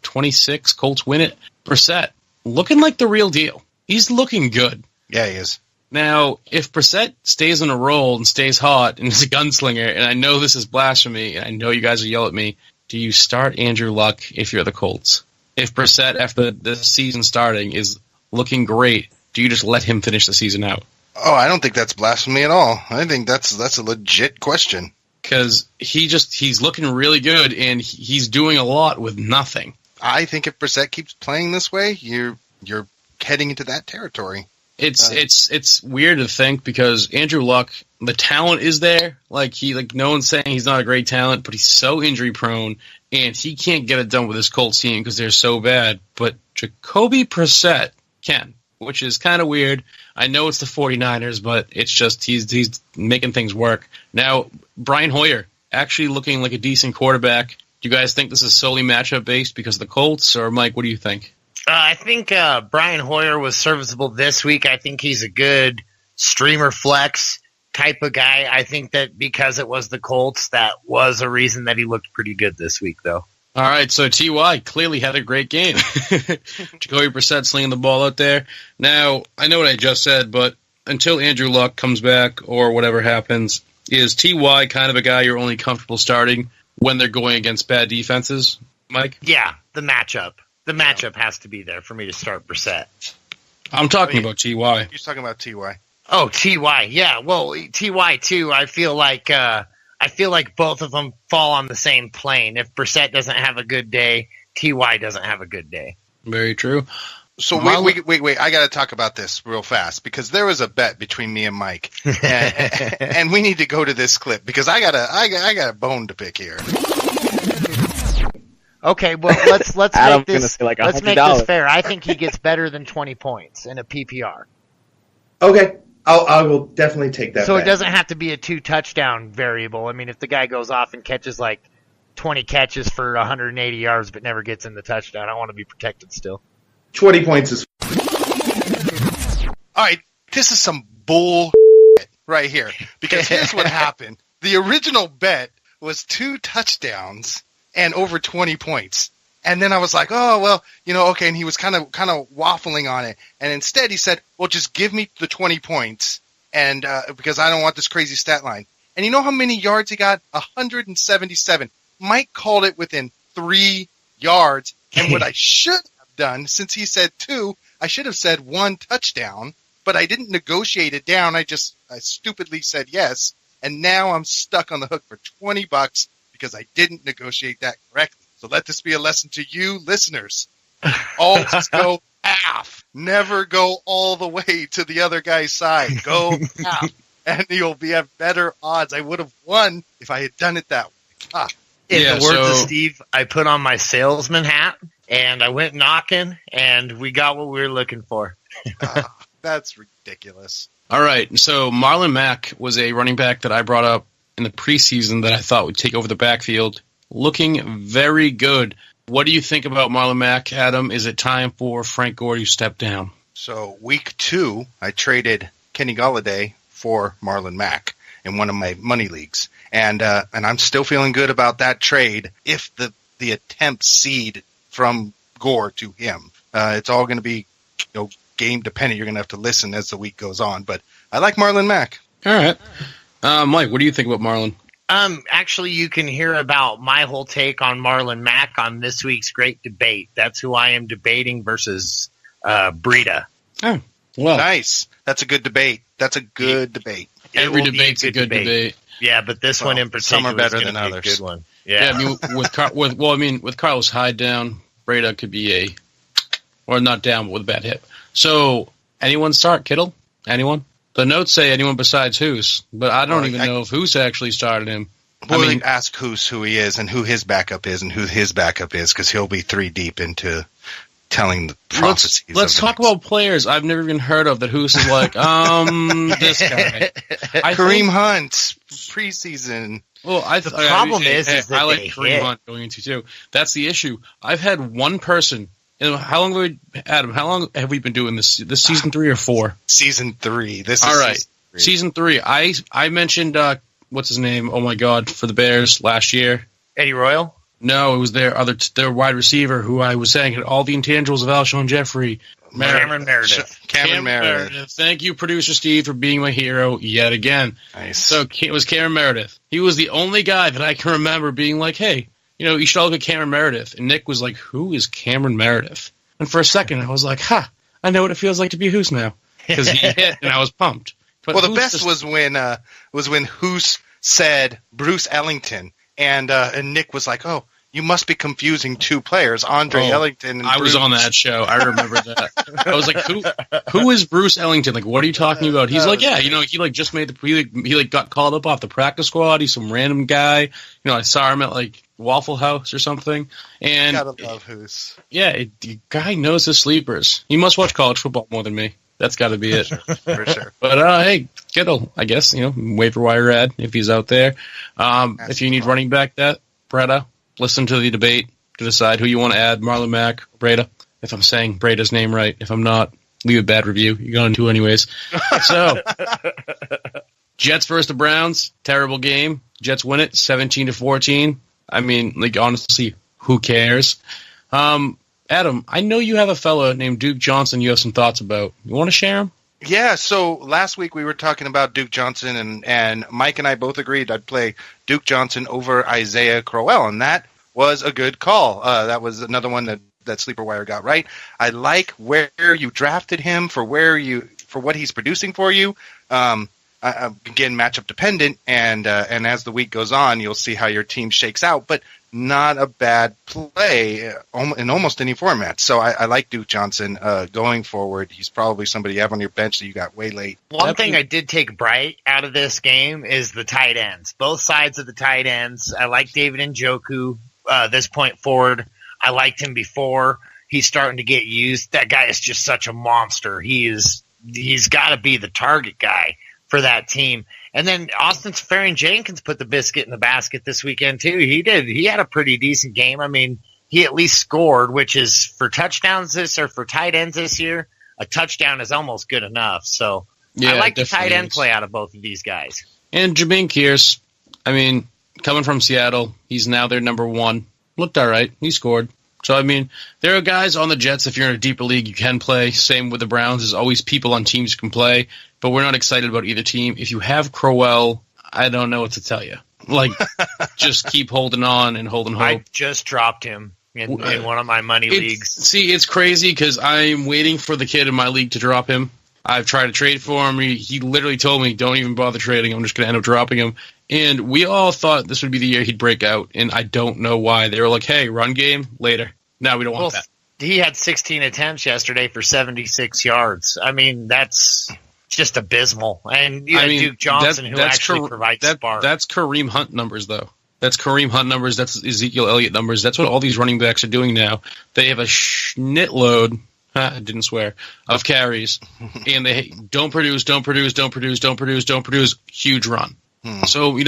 Speaker 2: 23-26. Colts win it. Brissett, looking like the real deal. He's looking good.
Speaker 4: Yeah, he is.
Speaker 2: Now, if Brissett stays on a roll and stays hot and is a gunslinger, and I know this is blasphemy, and I know you guys will yell at me, do you start Andrew Luck if you're the Colts? If Brissett, after the season starting, is looking great, do you just let him finish the season out?
Speaker 4: Oh, I don't think that's blasphemy at all. I think that's a legit question.
Speaker 2: Because he's looking really good, and he's doing a lot with nothing.
Speaker 4: I think if Brissett keeps playing this way, you're heading into that territory.
Speaker 2: It's weird to think because Andrew Luck, the talent is there. No one's saying he's not a great talent, but he's so injury prone and he can't get it done with his Colts team because they're so bad. But Jacoby Brissett can, which is kind of weird. I know it's the 49ers, but it's just he's making things work. Now, Brian Hoyer actually looking like a decent quarterback. Do you guys think this is solely matchup based because of the Colts, or Mike, what do you think?
Speaker 3: I think Brian Hoyer was serviceable this week. I think he's a good streamer flex type of guy. I think that because it was the Colts, that was a reason that he looked pretty good this week, though.
Speaker 2: All right, so T.Y. clearly had a great game. Jacoby Brissett slinging the ball out there. Now, I know what I just said, but until Andrew Luck comes back or whatever happens, is T.Y. kind of a guy you're only comfortable starting when they're going against bad defenses, Mike?
Speaker 3: Yeah, the matchup. The matchup has to be there for me to start Brissett.
Speaker 2: I'm talking about T.Y.
Speaker 4: You're talking about T.Y.
Speaker 3: Oh, T.Y. Yeah, well, T.Y. too. I feel like both of them fall on the same plane. If Brissett doesn't have a good day, T.Y. doesn't have a good day.
Speaker 2: Very true.
Speaker 4: So wait. I got to talk about this real fast because there was a bet between me and Mike, and we need to go to this clip because I got a bone to pick here.
Speaker 3: Okay, well let's make this
Speaker 6: like
Speaker 3: let's make this fair. I think he gets better than 20 points in a PPR.
Speaker 5: Okay, I will definitely take that.
Speaker 3: So
Speaker 5: bet.
Speaker 3: it doesn't have to be a 2-touchdown variable. I mean, if the guy goes off and catches like 20 catches for 180 yards but never gets in the touchdown, I want to be protected still.
Speaker 5: 20 points is.
Speaker 4: All right, this is some bull right here because here's what happened. The original bet was 2 touchdowns and over 20 points. And then I was like, oh, well, okay. And he was kind of waffling on it. And instead he said, well, just give me the 20 points and because I don't want this crazy stat line. And you know how many yards he got? 177. Mike called it within 3 yards. And what I should have done, since he said 2, I should have said 1 touchdown, but I didn't negotiate it down. I stupidly said yes. And now I'm stuck on the hook for $20 because I didn't negotiate that correctly. So let this be a lesson to you listeners. Always go half. Never go all the way to the other guy's side. Go half. And you'll have better odds. I would have won if I had done it that way.
Speaker 3: In the words of Steve, I put on my salesman hat and I went knocking and we got what we were looking for.
Speaker 4: That's ridiculous.
Speaker 2: All right, so Marlon Mack was a running back that I brought up in the preseason that I thought would take over the backfield. Looking very good. What do you think about Marlon Mack, Adam? Is it time for Frank Gore to step down?
Speaker 4: So week 2, I traded Kenny Golladay for Marlon Mack in one of my money leagues. And I'm still feeling good about that trade if the attempt seed from Gore to him. It's all going to be game dependent. You're going to have to listen as the week goes on. But I like Marlon Mack.
Speaker 2: All right. Mike, what do you think about Marlon?
Speaker 3: Actually, you can hear about my whole take on Marlon Mack on this week's Great Debate. That's who I am debating versus Breida.
Speaker 2: Oh, well.
Speaker 4: Nice. That's a good debate. Debate.
Speaker 2: Every debate's a good debate.
Speaker 3: Yeah, but this one in particular
Speaker 4: some are better
Speaker 3: is
Speaker 4: than
Speaker 3: be
Speaker 4: others.
Speaker 3: A good one. Yeah.
Speaker 2: I mean, with Carlos Hyde down, Breida could be or not down, but with a bad hit. So, anyone start Kittle? Anyone? The notes say anyone besides Hoos, but I don't even know if Hoos actually started him.
Speaker 4: Well, ask Hoos who he is and who his backup is and who his backup is because he'll be 3 deep into telling the prophecies.
Speaker 2: Let's talk about players I've never even heard of that Hoos is like, this guy.
Speaker 4: Kareem Hunt, preseason.
Speaker 2: Well,
Speaker 3: the problem is that
Speaker 2: I like
Speaker 3: they
Speaker 2: Kareem
Speaker 3: hit.
Speaker 2: Hunt going into too. That's the issue. I've had one person. How long have we been doing this? This season 3 or 4?
Speaker 4: Season 3. This is
Speaker 2: all right. Season 3. I mentioned what's his name? Oh my God, for the Bears last year.
Speaker 3: Eddie Royal?
Speaker 2: No, it was their wide receiver who I was saying had all the intangibles of Alshon Jeffrey.
Speaker 3: Cameron Meredith.
Speaker 4: Cameron Meredith.
Speaker 2: Thank you, producer Steve, for being my hero yet again.
Speaker 4: Nice.
Speaker 2: So it was Cameron Meredith. He was the only guy that I can remember being like, hey, you should all look at Cameron Meredith. And Nick was like, who is Cameron Meredith? And for a second, I was like, I know what it feels like to be Hoos now. Because he hit, and I was pumped. But
Speaker 4: well, the best was when Hoos said Bruce Ellington, and Nick was like, oh, you must be confusing 2 players, Andre Ellington and
Speaker 2: I was on that show. I remember that. I was like, who is Bruce Ellington? Like, what are you talking about? He's like, yeah, he just made he got called up off the practice squad. He's some random guy. I saw him at Waffle House or something. And
Speaker 4: gotta love Hoos.
Speaker 2: Yeah, the guy knows his sleepers. He must watch college football more than me. That's got to be it.
Speaker 4: For sure.
Speaker 2: But hey, Kittle, I guess, waiver wire ad if he's out there. If you need running back, Breda, listen to the debate to decide who you want to add, Marlon Mack or Breda. If I'm saying Breda's name right. If I'm not, leave a bad review. You're going to anyways. So, Jets versus the Browns, terrible game. Jets win it 17-14. I mean, honestly, who cares? Adam, I know you have a fella named Duke Johnson you have some thoughts about. You want to share him?
Speaker 4: Yeah, so last week we were talking about Duke Johnson, and Mike and I both agreed I'd play Duke Johnson over Isaiah Crowell, and that was a good call. That was another one that SleeperWire got right. I like where you drafted him for what he's producing for you. Again, matchup dependent, and as the week goes on, you'll see how your team shakes out. But not a bad play in almost any format. So I like Duke Johnson going forward. He's probably somebody you have on your bench that you got way late.
Speaker 3: One thing I did take bright out of this game is the tight ends. Both sides of the tight ends. I like David Njoku this point forward. I liked him before. He's starting to get used. That guy is just such a monster. He's got to be the target guy for that team. And then Austin Seferian-Jenkins put the biscuit in the basket this weekend too. He did. He had a pretty decent game. I mean, he at least scored, which is for touchdowns for tight ends this year. A touchdown is almost good enough. So yeah, I like the tight end play out of both of these guys.
Speaker 2: And Jameer Kearse, I mean, coming from Seattle, he's now their number one. Looked all right. He scored. So, I mean, there are guys on the Jets, if you're in a deeper league, you can play. Same with the Browns. There's always people on teams who can play, but we're not excited about either team. If you have Crowell, I don't know what to tell you. Just keep holding on and holding hope.
Speaker 3: I just dropped him in one of my money leagues.
Speaker 2: See, it's crazy because I'm waiting for the kid in my league to drop him. I've tried to trade for him. He literally told me, don't even bother trading. I'm just going to end up dropping him. And we all thought this would be the year he'd break out, and I don't know why. They were like, hey, run game, later. No, we don't want that.
Speaker 3: He had 16 attempts yesterday for 76 yards. I mean, that's just abysmal. And you had Duke Johnson, who actually provides spark.
Speaker 2: That's Kareem Hunt numbers, though. That's Kareem Hunt numbers. That's Ezekiel Elliott numbers. That's what all these running backs are doing now. They have a schnitload, I didn't swear, of carries, and they don't produce, huge run. So,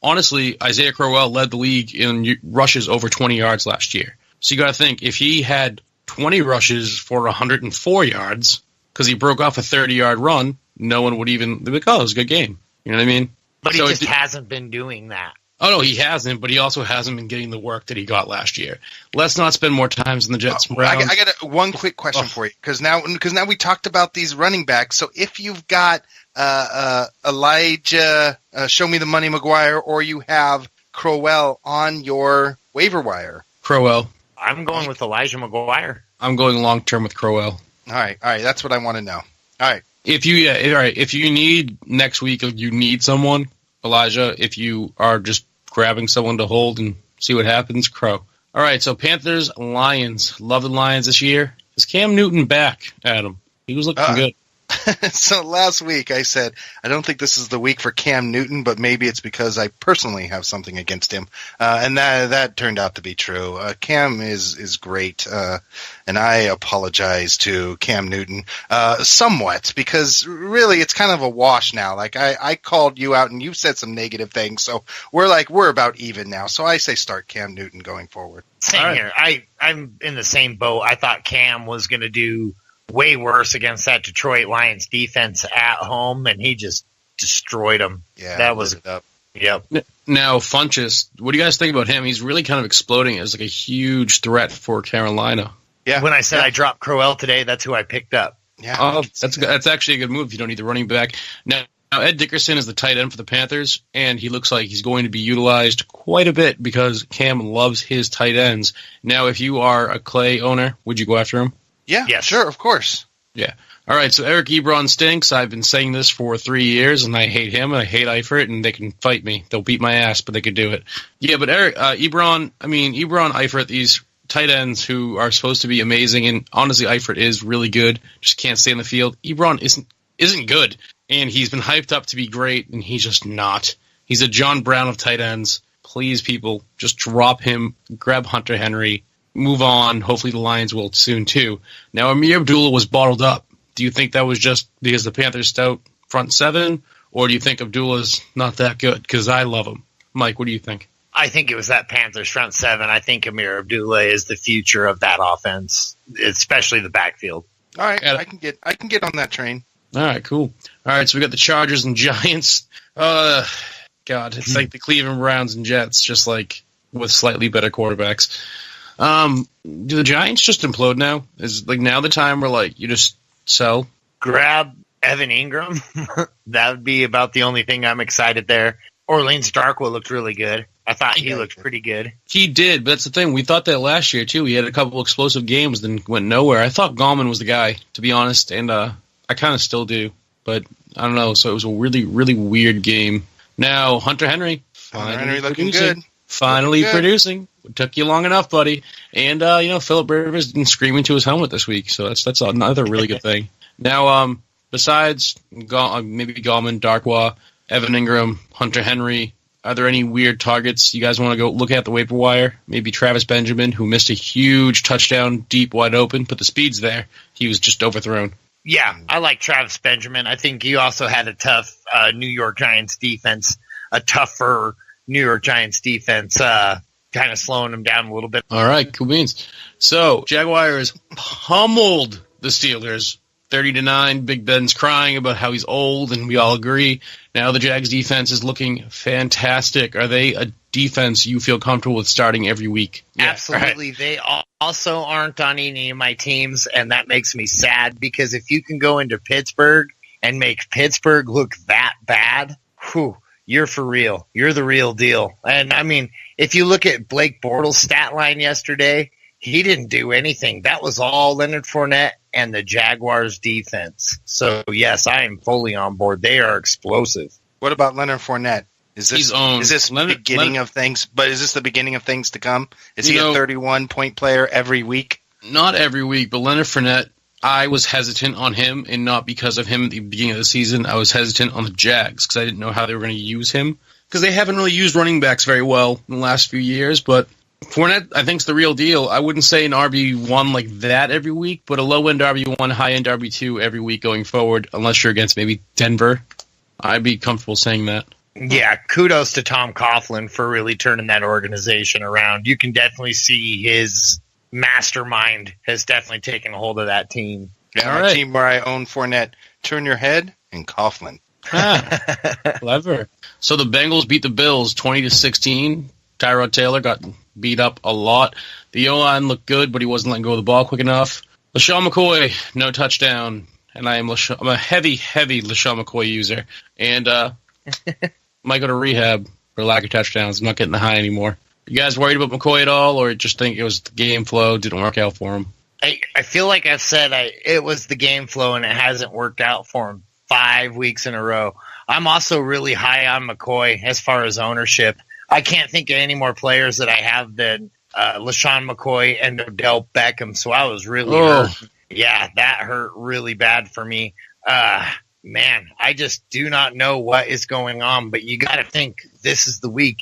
Speaker 2: honestly, Isaiah Crowell led the league in rushes over 20 yards last year. So you got to think, if he had 20 rushes for 104 yards, because he broke off a 30-yard run, no one would even be like, oh, it was a good game. You know what I mean?
Speaker 3: But he just hasn't been doing that.
Speaker 2: Oh, no, he hasn't, but he also hasn't been getting the work that he got last year. Let's not spend more time in the Jets and Browns.
Speaker 4: I got one quick question for you, because now we talked about these running backs. So if you've got Elijah, Show Me the Money McGuire, or you have Crowell on your waiver wire.
Speaker 2: Crowell.
Speaker 3: I'm going with Elijah McGuire.
Speaker 2: I'm going long-term with Crowell.
Speaker 4: All right. That's what I want to know. All right.
Speaker 2: If you need next week, you need someone, Elijah. If you are just grabbing someone to hold and see what happens, Crow. All right, so Panthers, Lions. Love the Lions this year. Is Cam Newton back, Adam? He was looking good.
Speaker 4: So last week I said, I don't think this is the week for Cam Newton, but maybe it's because I personally have something against him. And that turned out to be true. Cam is great. And I apologize to Cam Newton somewhat, because really it's kind of a wash now. Like I called you out and you said some negative things. So we're about even now. So I say start Cam Newton going forward.
Speaker 3: Same here. I'm in the same boat. I thought Cam was going to do way worse against that Detroit Lions defense at home, and he just destroyed them.
Speaker 4: Yeah,
Speaker 3: that was
Speaker 4: it up.
Speaker 3: Yep.
Speaker 2: Now, Funchess, what do you guys think about him? He's really kind of exploding as like a huge threat for Carolina.
Speaker 3: Yeah. When I said I dropped Crowell today, that's who I picked up.
Speaker 2: Yeah. Oh, that's actually a good move if you don't need the running back. Now, Ed Dickerson is the tight end for the Panthers, and he looks like he's going to be utilized quite a bit because Cam loves his tight ends. Now, if you are a Clay owner, would you go after him?
Speaker 4: Yeah, yes. Sure, of course.
Speaker 2: Yeah. All right, so Eric Ebron stinks. I've been saying this for 3 years, and I hate him, and I hate Eifert, and they can fight me. They'll beat my ass, but they could do it. Yeah, but Ebron, Eifert, these tight ends who are supposed to be amazing, and honestly, Eifert is really good, just can't stay in the field. Ebron isn't good, and he's been hyped up to be great, and he's just not. He's a John Brown of tight ends. Please, people, just drop him, grab Hunter Henry, move on. Hopefully the Lions will soon, too. Now, Amir Abdullah was bottled up Do you think that was just because the Panthers stout front seven, or do you think Abdullah's not that good? Because I love him. Mike, what do you think?
Speaker 3: I think it was that Panthers front seven. I think Amir Abdullah is the future of that offense, especially the backfield.
Speaker 4: All right, I can get on that train.
Speaker 2: All right, cool. All right, so we got the Chargers and Giants. God, it's like the Cleveland Browns and Jets, just like with slightly better quarterbacks. Do the Giants just implode now? Is like now the time where like you just sell?
Speaker 3: Grab Evan Ingram. That would be about the only thing I'm excited there. Orleans Darkwa looked really good. I thought he looked pretty good.
Speaker 2: He did, but that's the thing. We thought that last year, too. He had a couple explosive games, then went nowhere. I thought Gallman was the guy, to be honest, and I kind of still do. But I don't know. So it was a really, really weird game. Now, Hunter Henry.
Speaker 4: Looking good.
Speaker 2: Finally producing. It took you long enough, buddy. And, Philip Rivers been screaming to his helmet this week, so that's another really good thing. Now, besides maybe Gallman, Darkwa, Evan Ingram, Hunter Henry, are there any weird targets you guys want to go look at the waiver wire? Maybe Travis Benjamin, who missed a huge touchdown deep wide open, but the speed's there. He was just overthrown.
Speaker 3: Yeah, I like Travis Benjamin. I think he also had a tough New York Giants defense, a tougher New York Giants defense, kind of slowing him down a little bit.
Speaker 2: All right, cool beans. So, Jaguars pummeled the Steelers 30-9. Big Ben's crying about how he's old, and we all agree. Now the Jags defense is looking fantastic. Are they a defense you feel comfortable with starting every week?
Speaker 3: Yeah, absolutely. Right. They also aren't on any of my teams, and that makes me sad because if you can go into Pittsburgh and make Pittsburgh look that bad, you're for real. You're the real deal. And, I mean, if you look at Blake Bortles' stat line yesterday, he didn't do anything. That was all Leonard Fournette and the Jaguars defense. So, yes, I am fully on board. They are explosive.
Speaker 4: What about Leonard Fournette? Is this the beginning of things? But is this the beginning of things to come? Is he a 31-point player every week?
Speaker 2: Not every week, but Leonard Fournette, I was hesitant on him, and not because of him at the beginning of the season. I was hesitant on the Jags because I didn't know how they were going to use him. Because they haven't really used running backs very well in the last few years, but Fournette, I think, is the real deal. I wouldn't say an RB1 like that every week, but a low-end RB1, high-end RB2 every week going forward, unless you're against maybe Denver. I'd be comfortable saying that.
Speaker 3: Yeah, kudos to Tom Coughlin for really turning that organization around. You can definitely see his mastermind has definitely taken a hold of that team.
Speaker 4: Yeah, a team where I own Fournette. Turn your head and Coughlin.
Speaker 2: Clever. So the Bengals beat the Bills 20-16. Tyrod Taylor got beat up a lot. The O-line looked good, but he wasn't letting go of the ball quick enough. LaShawn McCoy, no touchdown. And I'm a heavy, heavy LaShawn McCoy user. And might go to rehab for lack of touchdowns. I'm not getting the high anymore. You guys worried about McCoy at all, or just think it was the game flow, didn't work out for him?
Speaker 3: I feel like I've said it was the game flow, and it hasn't worked out for him 5 weeks in a row. I'm also really high on McCoy as far as ownership. I can't think of any more players that I have than LaShawn McCoy and Odell Beckham, so I was really hurt. Yeah, that hurt really bad for me. Man, I just do not know what is going on, but you got to think this is the week.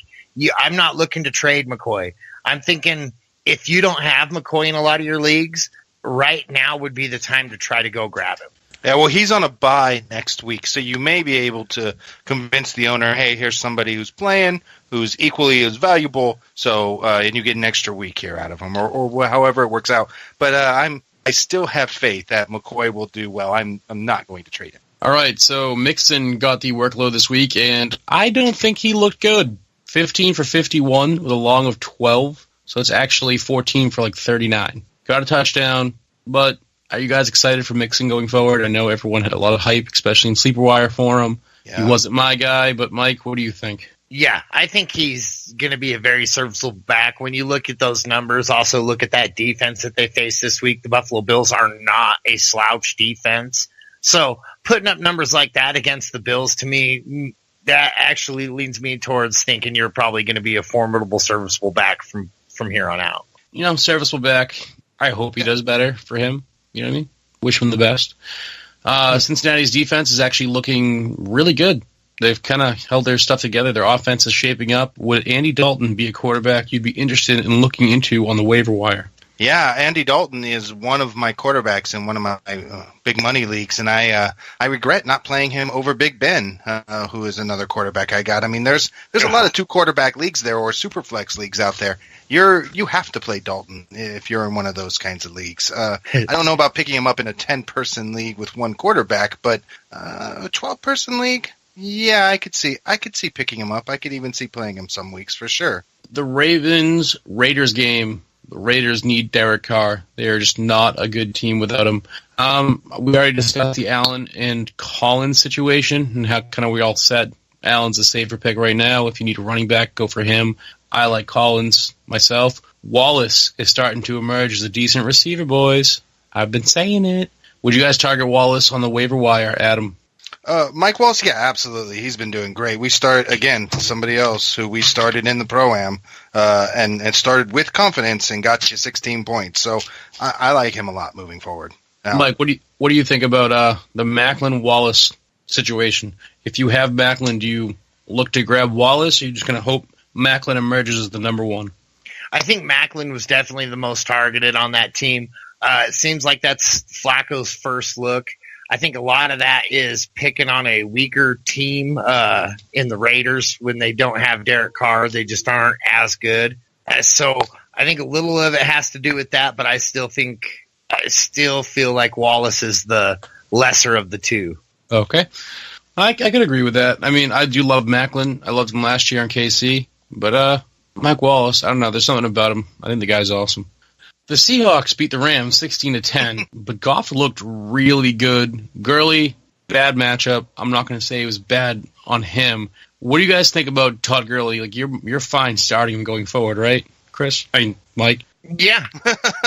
Speaker 3: I'm not looking to trade McCoy. I'm thinking if you don't have McCoy in a lot of your leagues, right now would be the time to try to go grab him.
Speaker 4: Yeah, well, he's on a bye next week, so you may be able to convince the owner, hey, here's somebody who's playing, who's equally as valuable, so and you get an extra week here out of him, or however it works out. But I still have faith that McCoy will do well. I'm not going to trade him.
Speaker 2: All right, so Mixon got the workload this week, and I don't think he looked good. 15 for 51 with a long of 12, so it's actually 14 for 39. Got a touchdown, but are you guys excited for Mixon going forward? I know everyone had a lot of hype, especially in SleeperWire for him. Yeah. He wasn't my guy, but Mike, what do you think?
Speaker 3: Yeah, I think he's going to be a very serviceable back. When you look at those numbers, also look at that defense that they face this week. The Buffalo Bills are not a slouch defense. So putting up numbers like that against the Bills, to me, that actually leads me towards thinking you're probably going to be a formidable, serviceable back from here on out.
Speaker 2: Serviceable back, I hope he does better for him. You know what I mean? Wish him the best. Cincinnati's defense is actually looking really good. They've kind of held their stuff together. Their offense is shaping up. Would Andy Dalton be a quarterback you'd be interested in looking into on the waiver wire?
Speaker 4: Yeah, Andy Dalton is one of my quarterbacks in one of my big money leagues, and I regret not playing him over Big Ben, who is another quarterback I got. I mean, there's a lot of 2 quarterback leagues there, or super flex leagues out there. You have to play Dalton if you're in one of those kinds of leagues. I don't know about picking him up in a 10-person league with 1 quarterback, but a 12-person league, yeah, I could see picking him up. I could even see playing him some weeks for sure.
Speaker 2: The Ravens-Raiders game. The Raiders need Derek Carr. They are just not a good team without him. We already discussed the Allen and Collins situation and how kind of we all said Allen's a safer pick right now. If you need a running back, go for him. I like Collins myself. Wallace is starting to emerge as a decent receiver, boys. I've been saying it. Would you guys target Wallace on the waiver wire, Adam?
Speaker 4: Mike Wallace, yeah, absolutely. He's been doing great. We start, again, somebody else who we started in the Pro-Am and started with confidence and got you 16 points. So I like him a lot moving forward. Now,
Speaker 2: Mike, what do you think about the Maclin-Wallace situation? If you have Maclin, do you look to grab Wallace, or are you just going to hope Maclin emerges as the number 1?
Speaker 3: I think Maclin was definitely the most targeted on that team. It seems like that's Flacco's first look. I think a lot of that is picking on a weaker team in the Raiders when they don't have Derek Carr. They just aren't as good. So I think a little of it has to do with that, but I still feel like Wallace is the lesser of the 2.
Speaker 2: Okay. I could agree with that. I mean, I do love Maclin. I loved him last year in KC. But Mike Wallace, I don't know. There's something about him. I think the guy's awesome. The Seahawks beat the Rams 16-10, but Goff looked really good. Gurley, bad matchup. I'm not going to say it was bad on him. What do you guys think about Todd Gurley? Like, you're fine starting him going forward, right, Chris? I mean, Mike?
Speaker 3: Yeah.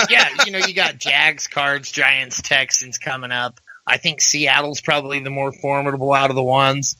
Speaker 3: Yeah, you got Jags, Cards, Giants, Texans coming up. I think Seattle's probably the more formidable out of the ones.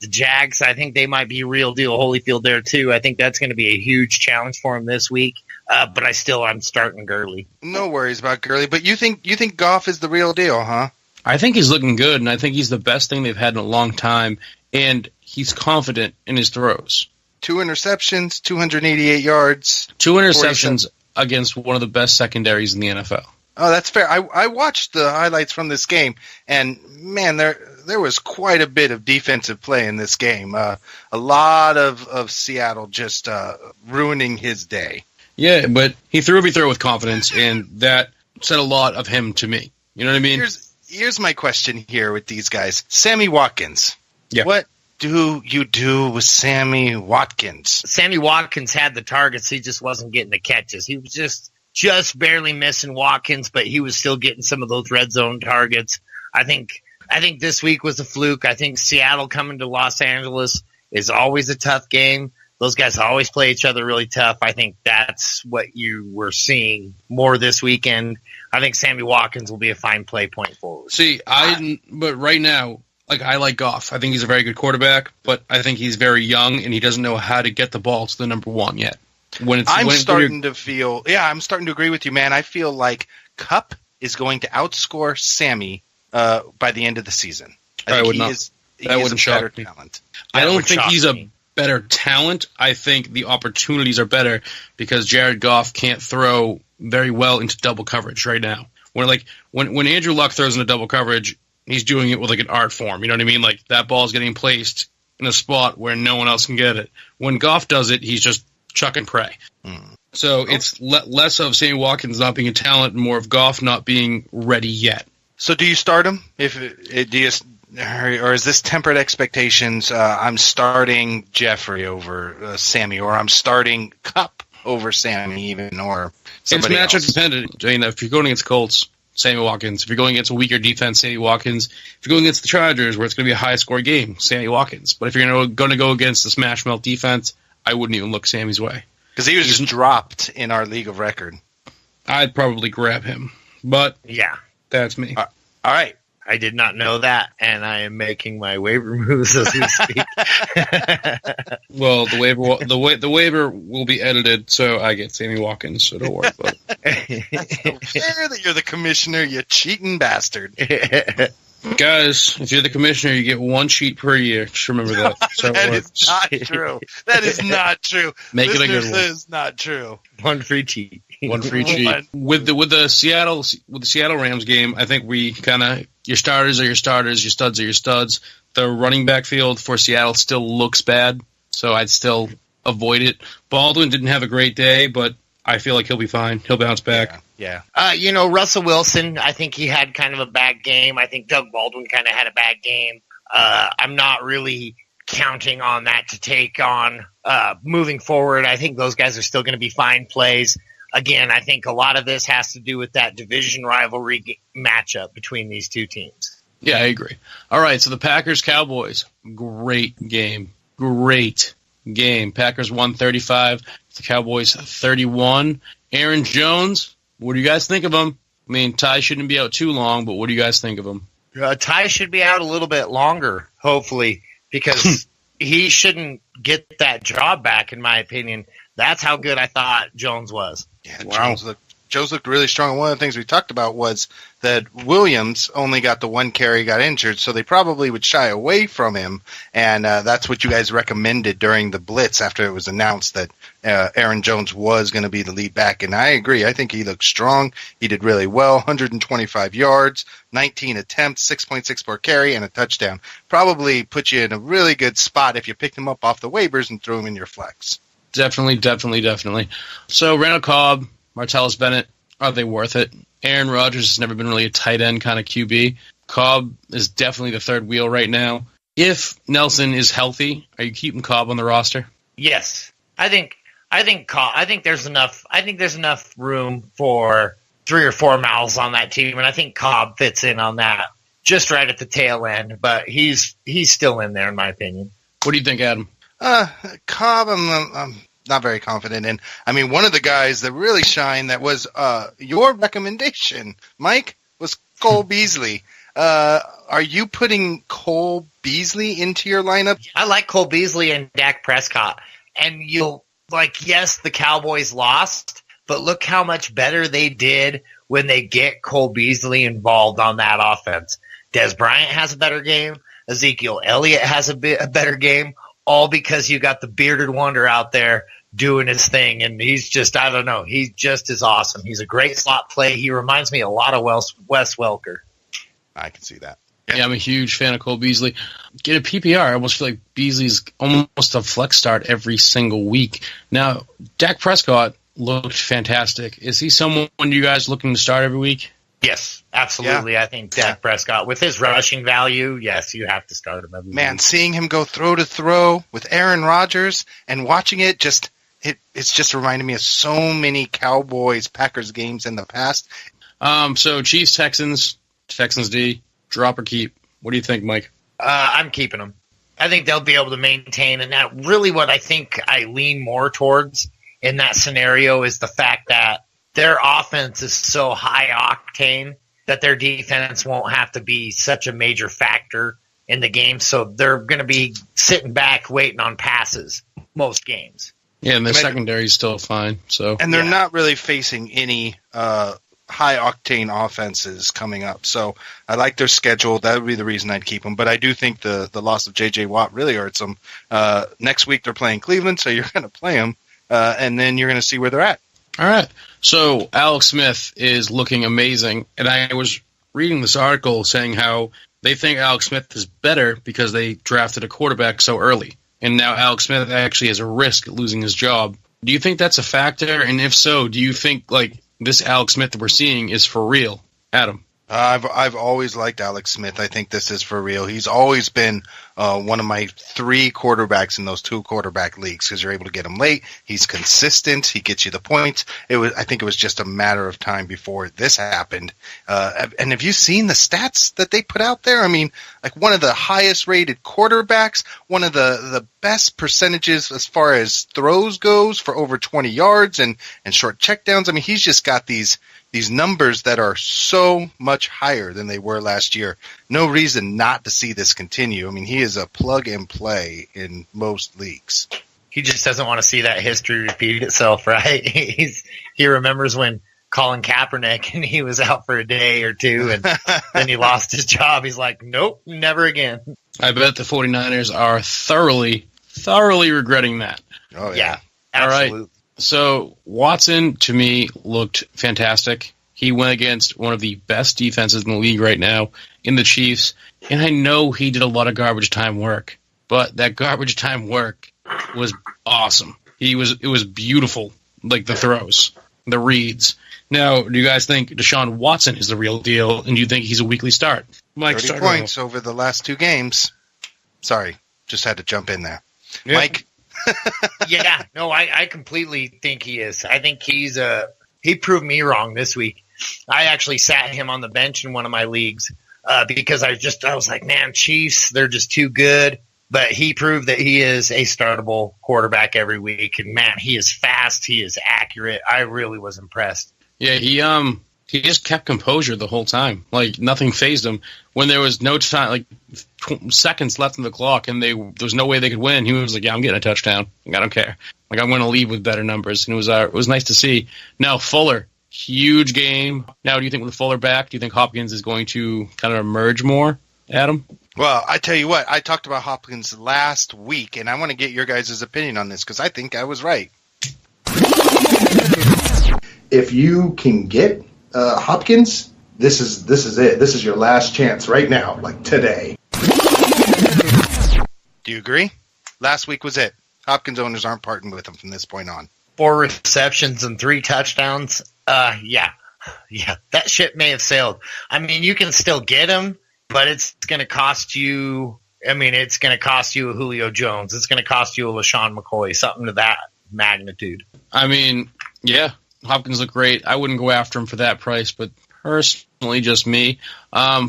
Speaker 3: The Jags, I think they might be real deal Holyfield there, too. I think that's going to be a huge challenge for him this week. But I'm starting Gurley.
Speaker 4: No worries about Gurley. But you think Goff is the real deal, huh?
Speaker 2: I think he's looking good, and I think he's the best thing they've had in a long time. And he's confident in his throws.
Speaker 4: 2 interceptions, 288 yards.
Speaker 2: 2 interceptions against one of the best secondaries in the NFL.
Speaker 4: Oh, that's fair. I watched the highlights from this game, and, man, there was quite a bit of defensive play in this game. A lot of Seattle just ruining his day.
Speaker 2: Yeah, but he threw every throw with confidence, and that said a lot of him to me. You know what I mean?
Speaker 4: Here's my question here with these guys. Sammy Watkins.
Speaker 2: Yeah.
Speaker 4: What do you do with Sammy Watkins?
Speaker 3: Sammy Watkins had the targets. He just wasn't getting the catches. He was just barely missing Watkins, but he was still getting some of those red zone targets. I think this week was a fluke. I think Seattle coming to Los Angeles is always a tough game. Those guys always play each other really tough. I think that's what you were seeing more this weekend. I think Sammy Watkins will be a fine play point forward.
Speaker 2: See, but right now, I like Goff. I think he's a very good quarterback, but I think he's very young and he doesn't know how to get the ball to the number 1 yet. I'm starting to agree with you, man. I feel like Kupp is going to outscore Sammy by the end of the season. I think that wouldn't shock me.
Speaker 4: Talent.
Speaker 2: I don't think he's a better talent. I think the opportunities are better because Jared Goff can't throw very well into double coverage right now. When Andrew Luck throws into double coverage, he's doing it with an art form. You know what I mean? Like that ball is getting placed in a spot where no one else can get it. When Goff does it, he's just chuck and pray. So it's less of Sammy Watkins not being a talent and more of Goff not being ready yet.
Speaker 4: So do you start him? Or is this tempered expectations? I'm starting Jeffrey over Sammy, or I'm starting Kupp over Sammy, even, or somebody else.
Speaker 2: It's matchup dependent. I mean, if you're going against Colts, Sammy Watkins. If you're going against a weaker defense, Sammy Watkins. If you're going against the Chargers, where it's going to be a high-score game, Sammy Watkins. But if you're going to go against the smash mouth defense, I wouldn't even look Sammy's way.
Speaker 4: Because he was just dropped in our league of record.
Speaker 2: I'd probably grab him. But
Speaker 3: yeah,
Speaker 2: that's me.
Speaker 4: All right.
Speaker 3: I did not know that, and I am making my waiver moves as we speak.
Speaker 2: Well, the waiver will be edited, so I get Sammy Watkins, so don't worry about it.
Speaker 4: That's so fair that you're the commissioner, you cheating bastard.
Speaker 2: Guys, if you're the commissioner, you get 1 cheat per year. Just remember that. So
Speaker 4: that is not true. That is not true.
Speaker 2: Make it a good one.
Speaker 4: That is not true.
Speaker 3: 1 free cheat.
Speaker 2: One free cheat. With the Seattle Rams game, I think we kind of, your starters are your starters, your studs are your studs. The running back field for Seattle still looks bad, so I'd still avoid it. Baldwin didn't have a great day, but I feel like he'll be fine. He'll bounce back.
Speaker 3: Yeah. Russell Wilson, I think he had kind of a bad game. I think Doug Baldwin kind of had a bad game. I'm not really counting on that to take on moving forward. I think those guys are still going to be fine plays. Again, I think a lot of this has to do with that division rivalry matchup between these two teams.
Speaker 2: Yeah, I agree. All right, so the Packers-Cowboys, great game. Great game. Packers won 35, the Cowboys 31. Aaron Jones, what do you guys think of him? I mean, Ty shouldn't be out too long, but what do you guys think of him?
Speaker 3: Ty should be out a little bit longer, hopefully, because he shouldn't get that job back, in my opinion. That's how good I thought Jones was.
Speaker 4: Yeah, wow. Jones looked really strong. And one of the things we talked about was that Williams only got the one carry, got injured, so they probably would shy away from him. And that's what you guys recommended during the blitz after it was announced that Aaron Jones was going to be the lead back. And I agree. I think he looked strong. He did really well. 125 yards, 19 attempts, 6.6 per carry, and a touchdown. Probably put you in a really good spot if you picked him up off the waivers and threw him in your flex.
Speaker 2: Definitely. So Randall Cobb, Martellus Bennett, are they worth it? Aaron Rodgers has never been really a tight end kind of QB. Cobb is definitely the third wheel right now. If Nelson is healthy, are you keeping Cobb on the roster?
Speaker 3: Yes. I think there's enough room for 3 or 4 mouths on that team, and I think Cobb fits in on that just right at the tail end, but he's still in there in my opinion.
Speaker 2: What do you think, Adam?
Speaker 4: Cobb, I'm not very confident in. I mean, one of the guys that really shined that was your recommendation, Mike, was Cole Beasley. Are you putting Cole Beasley into your lineup?
Speaker 3: I like Cole Beasley and Dak Prescott. And yes, the Cowboys lost, but look how much better they did when they get Cole Beasley involved on that offense. Dez Bryant has a better game. Ezekiel Elliott has a better game. All because you got the bearded wonder out there doing his thing, and he's just, I don't know, he just is awesome. He's a great slot play. He reminds me a lot of Wes Welker.
Speaker 4: I can see that.
Speaker 2: Yeah, I'm a huge fan of Cole Beasley. Get a PPR, I almost feel like Beasley's almost a flex start every single week. Now, Dak Prescott looked fantastic. Is he someone you guys looking to start every week?
Speaker 3: Yes, absolutely. Yeah. I think Dak Prescott, with his rushing value, yes, you have to start him every week.
Speaker 4: Seeing him go throw to throw with Aaron Rodgers and watching it it's just reminded me of so many Cowboys-Packers games in the past.
Speaker 2: So Chiefs, Texans D, drop or keep. What do you think, Mike?
Speaker 3: I'm keeping them. I think they'll be able to maintain, and that really what I think I lean more towards in that scenario is the fact that their offense is so high octane that their defense won't have to be such a major factor in the game. So they're going to be sitting back waiting on passes most games.
Speaker 2: Yeah, and their secondary is still fine.
Speaker 4: And they're not really facing any high octane offenses coming up. So I like their schedule. That would be the reason I'd keep them. But I do think the loss of J.J. Watt really hurts them. Next week they're playing Cleveland, so you're going to play them, and then you're going to see where they're at.
Speaker 2: All right. So Alex Smith is looking amazing, and I was reading this article saying how they think Alex Smith is better because they drafted a quarterback so early, and now Alex Smith actually has a risk at losing his job. Do you think that's a factor? And if so, do you think this Alex Smith that we're seeing is for real? Adam?
Speaker 4: I've always liked Alex Smith. I think this is for real. He's always been one of my 3 quarterbacks in those 2 quarterback leagues because you're able to get him late. He's consistent. He gets you the points. I think it was just a matter of time before this happened. And have you seen the stats that they put out there? I mean, one of the highest rated quarterbacks, one of the best percentages as far as throws goes for over 20 yards and short checkdowns. I mean, he's just got these numbers that are so much higher than they were last year. No reason not to see this continue. I mean, he is a plug and play in most leagues.
Speaker 3: He just doesn't want to see that history repeat itself, right? He remembers when Colin Kaepernick and he was out for a day or two and then he lost his job. He's like, nope, never again.
Speaker 2: I bet the 49ers are thoroughly regretting that.
Speaker 4: Oh, yeah.
Speaker 3: Absolutely.
Speaker 2: All right. So Watson, to me, looked fantastic. He went against one of the best defenses in the league right now in the Chiefs, and I know he did a lot of garbage time work, but that garbage time work was awesome. It was beautiful, like the throws, the reads. Now, do you guys think Deshaun Watson is the real deal, and do you think he's a weekly start? Mike,
Speaker 4: 30 points over the last 2 games. Sorry, just had to jump in there. Yep. Mike?
Speaker 3: Yeah, no, I completely think he is. I think he proved me wrong this week. I actually sat him on the bench in one of my leagues because I was like, man, Chiefs, they're just too good. But he proved that he is a startable quarterback every week. And, man, he is fast. He is accurate. I really was impressed.
Speaker 2: Yeah, he just kept composure the whole time. Like, nothing fazed him. When there was no time, like, seconds left on the clock, and there was no way they could win, he was like, yeah, I'm getting a touchdown. Like, I don't care. Like, I'm going to leave with better numbers. And it was nice to see. Now, Fuller, huge game. Now, do you think with Fuller back, do you think Hopkins is going to kind of emerge more, Adam?
Speaker 4: Well, I tell you what, I talked about Hopkins last week, and I want to get your guys' opinion on this because I think I was right.
Speaker 5: If you can get Hopkins, this is it. This is your last chance right now, like today.
Speaker 4: Do you agree? Last week was it. Hopkins owners aren't parting with him from this point on.
Speaker 3: 4 receptions and 3 touchdowns. Yeah, that ship may have sailed. I mean, you can still get him, but it's going to cost you. I mean, it's going to cost you a Julio Jones. It's going to cost you a LaShawn McCoy, something to that magnitude.
Speaker 2: I mean, yeah, Hopkins looked great. I wouldn't go after him for that price, but personally, just me.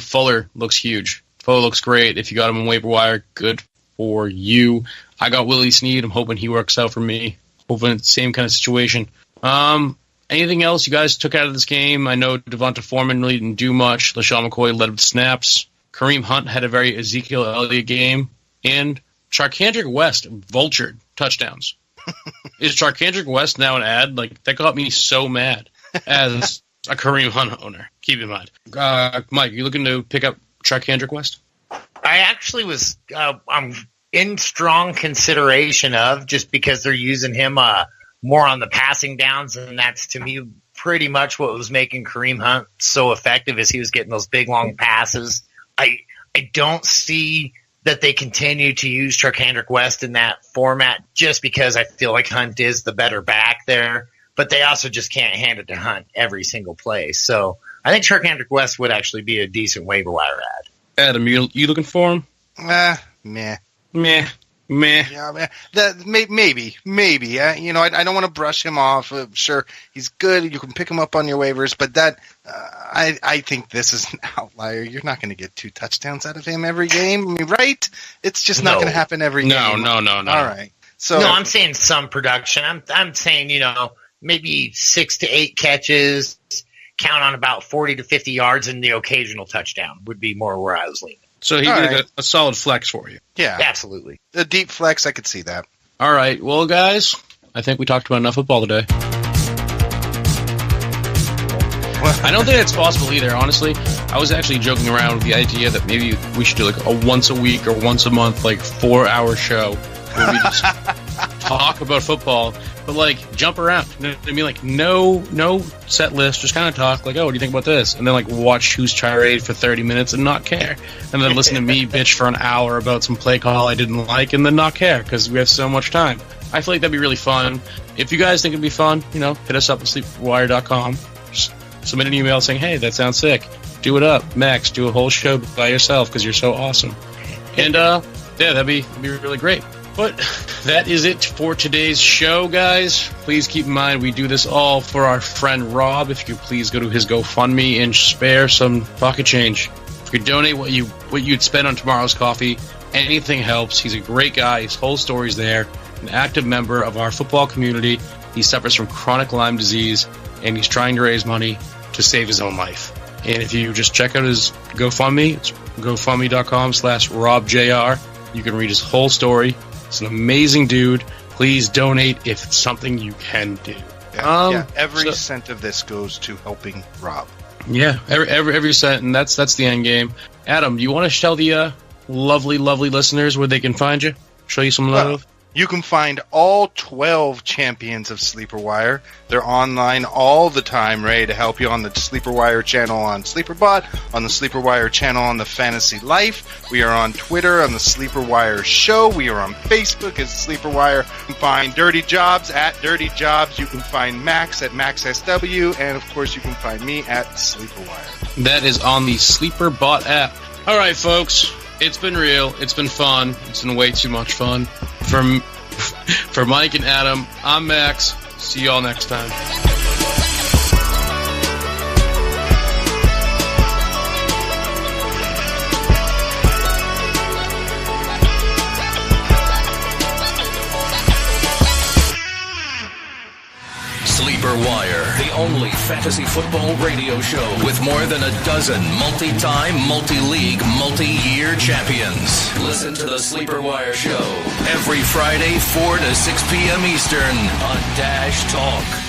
Speaker 2: Fuller looks huge. Fuller looks great. If you got him on waiver wire, good for you. I got Willie Snead. I'm hoping he works out for me. Hoping it's the same kind of situation. Anything else you guys took out of this game? I know Devonta Foreman really didn't do much. LaShawn McCoy led with snaps. Kareem Hunt had a very Ezekiel Elliott game. And Charkandrick West vultured touchdowns. Is Charkandrick West now an ad? Like, that got me so mad as a Kareem Hunt owner. Keep in mind. Mike, you looking to pick up Charkandrick West?
Speaker 3: I actually was I'm in strong consideration of, just because they're using him more on the passing downs, and that's, to me, pretty much what was making Kareem Hunt so effective, is he was getting those big, long passes. I don't see that they continue to use Charkandrick West in that format, just because I feel like Hunt is the better back there, but they also just can't hand it to Hunt every single play. So I think Charkandrick West would actually be a decent waiver wire ad.
Speaker 2: Adam, you looking for him?
Speaker 4: Meh.
Speaker 2: Yeah,
Speaker 4: man. Maybe. I don't want to brush him off. Sure, he's good. You can pick him up on your waivers, but I think this is an outlier. You're not going to get 2 touchdowns out of him every game. I mean, right? It's just not going to happen every game.
Speaker 2: No.
Speaker 4: All right. So
Speaker 3: no, I'm saying some production. I'm saying, maybe 6 to 8 catches, count on about 40 to 50 yards, and the occasional touchdown would be more where I was leaning.
Speaker 2: So he'd be a solid flex for you.
Speaker 4: Yeah.
Speaker 3: Absolutely.
Speaker 4: A deep flex, I could see that.
Speaker 2: All right. Well, guys, I think we talked about enough football today. I don't think it's possible either, honestly. I was actually joking around with the idea that maybe we should do like a once a week or once a month, like 4-hour show where we just talk about football, but like jump around. You know what I mean? Like no set list, just kind of talk like, oh, what do you think about this? And then like watch Who's Tirade for 30 minutes and not care. And then listen to me bitch for an hour about some play call I didn't like and then not care because we have so much time. I feel like that'd be really fun. If you guys think it'd be fun, hit us up at SleeperWire.com. Just submit an email saying, hey, that sounds sick. Do it up. Max, do a whole show by yourself because you're so awesome. And that'd be really great. But that is it for today's show, guys. Please keep in mind we do this all for our friend Rob. If you please go to his GoFundMe and spare some pocket change. If you donate what you'd spend on tomorrow's coffee, anything helps. He's a great guy. His whole story's there. An active member of our football community. He suffers from chronic Lyme disease, and he's trying to raise money to save his own life. And if you just check out his GoFundMe, it's GoFundMe.com/RobJR. You can read his whole story. He's an amazing dude. Please donate if it's something you can do.
Speaker 4: Every cent of this goes to helping Rob.
Speaker 2: Yeah, every cent, and that's the end game. Adam, do you want to tell the lovely listeners where they can find you? Show you some love?
Speaker 4: You can find all 12 champions of SleeperWire. They're online all the time, ready to help you on the SleeperWire channel on SleeperBot, on the SleeperWire channel on the Fantasy Life. We are on Twitter on the SleeperWire Show. We are on Facebook as SleeperWire. You can find Dirty Jobs at Dirty Jobs. You can find Max at MaxSW. And, of course, you can find me at SleeperWire.
Speaker 2: That is on the SleeperBot app. All right, folks. It's been real. It's been fun. It's been way too much fun. For Mike and Adam, I'm Max. See y'all next time.
Speaker 1: SleeperWire, the only fantasy football radio show with more than a dozen multi-time, multi-league, multi-year champions. Listen to the SleeperWire show every Friday, 4 to 6 p.m. Eastern on Dash Talk.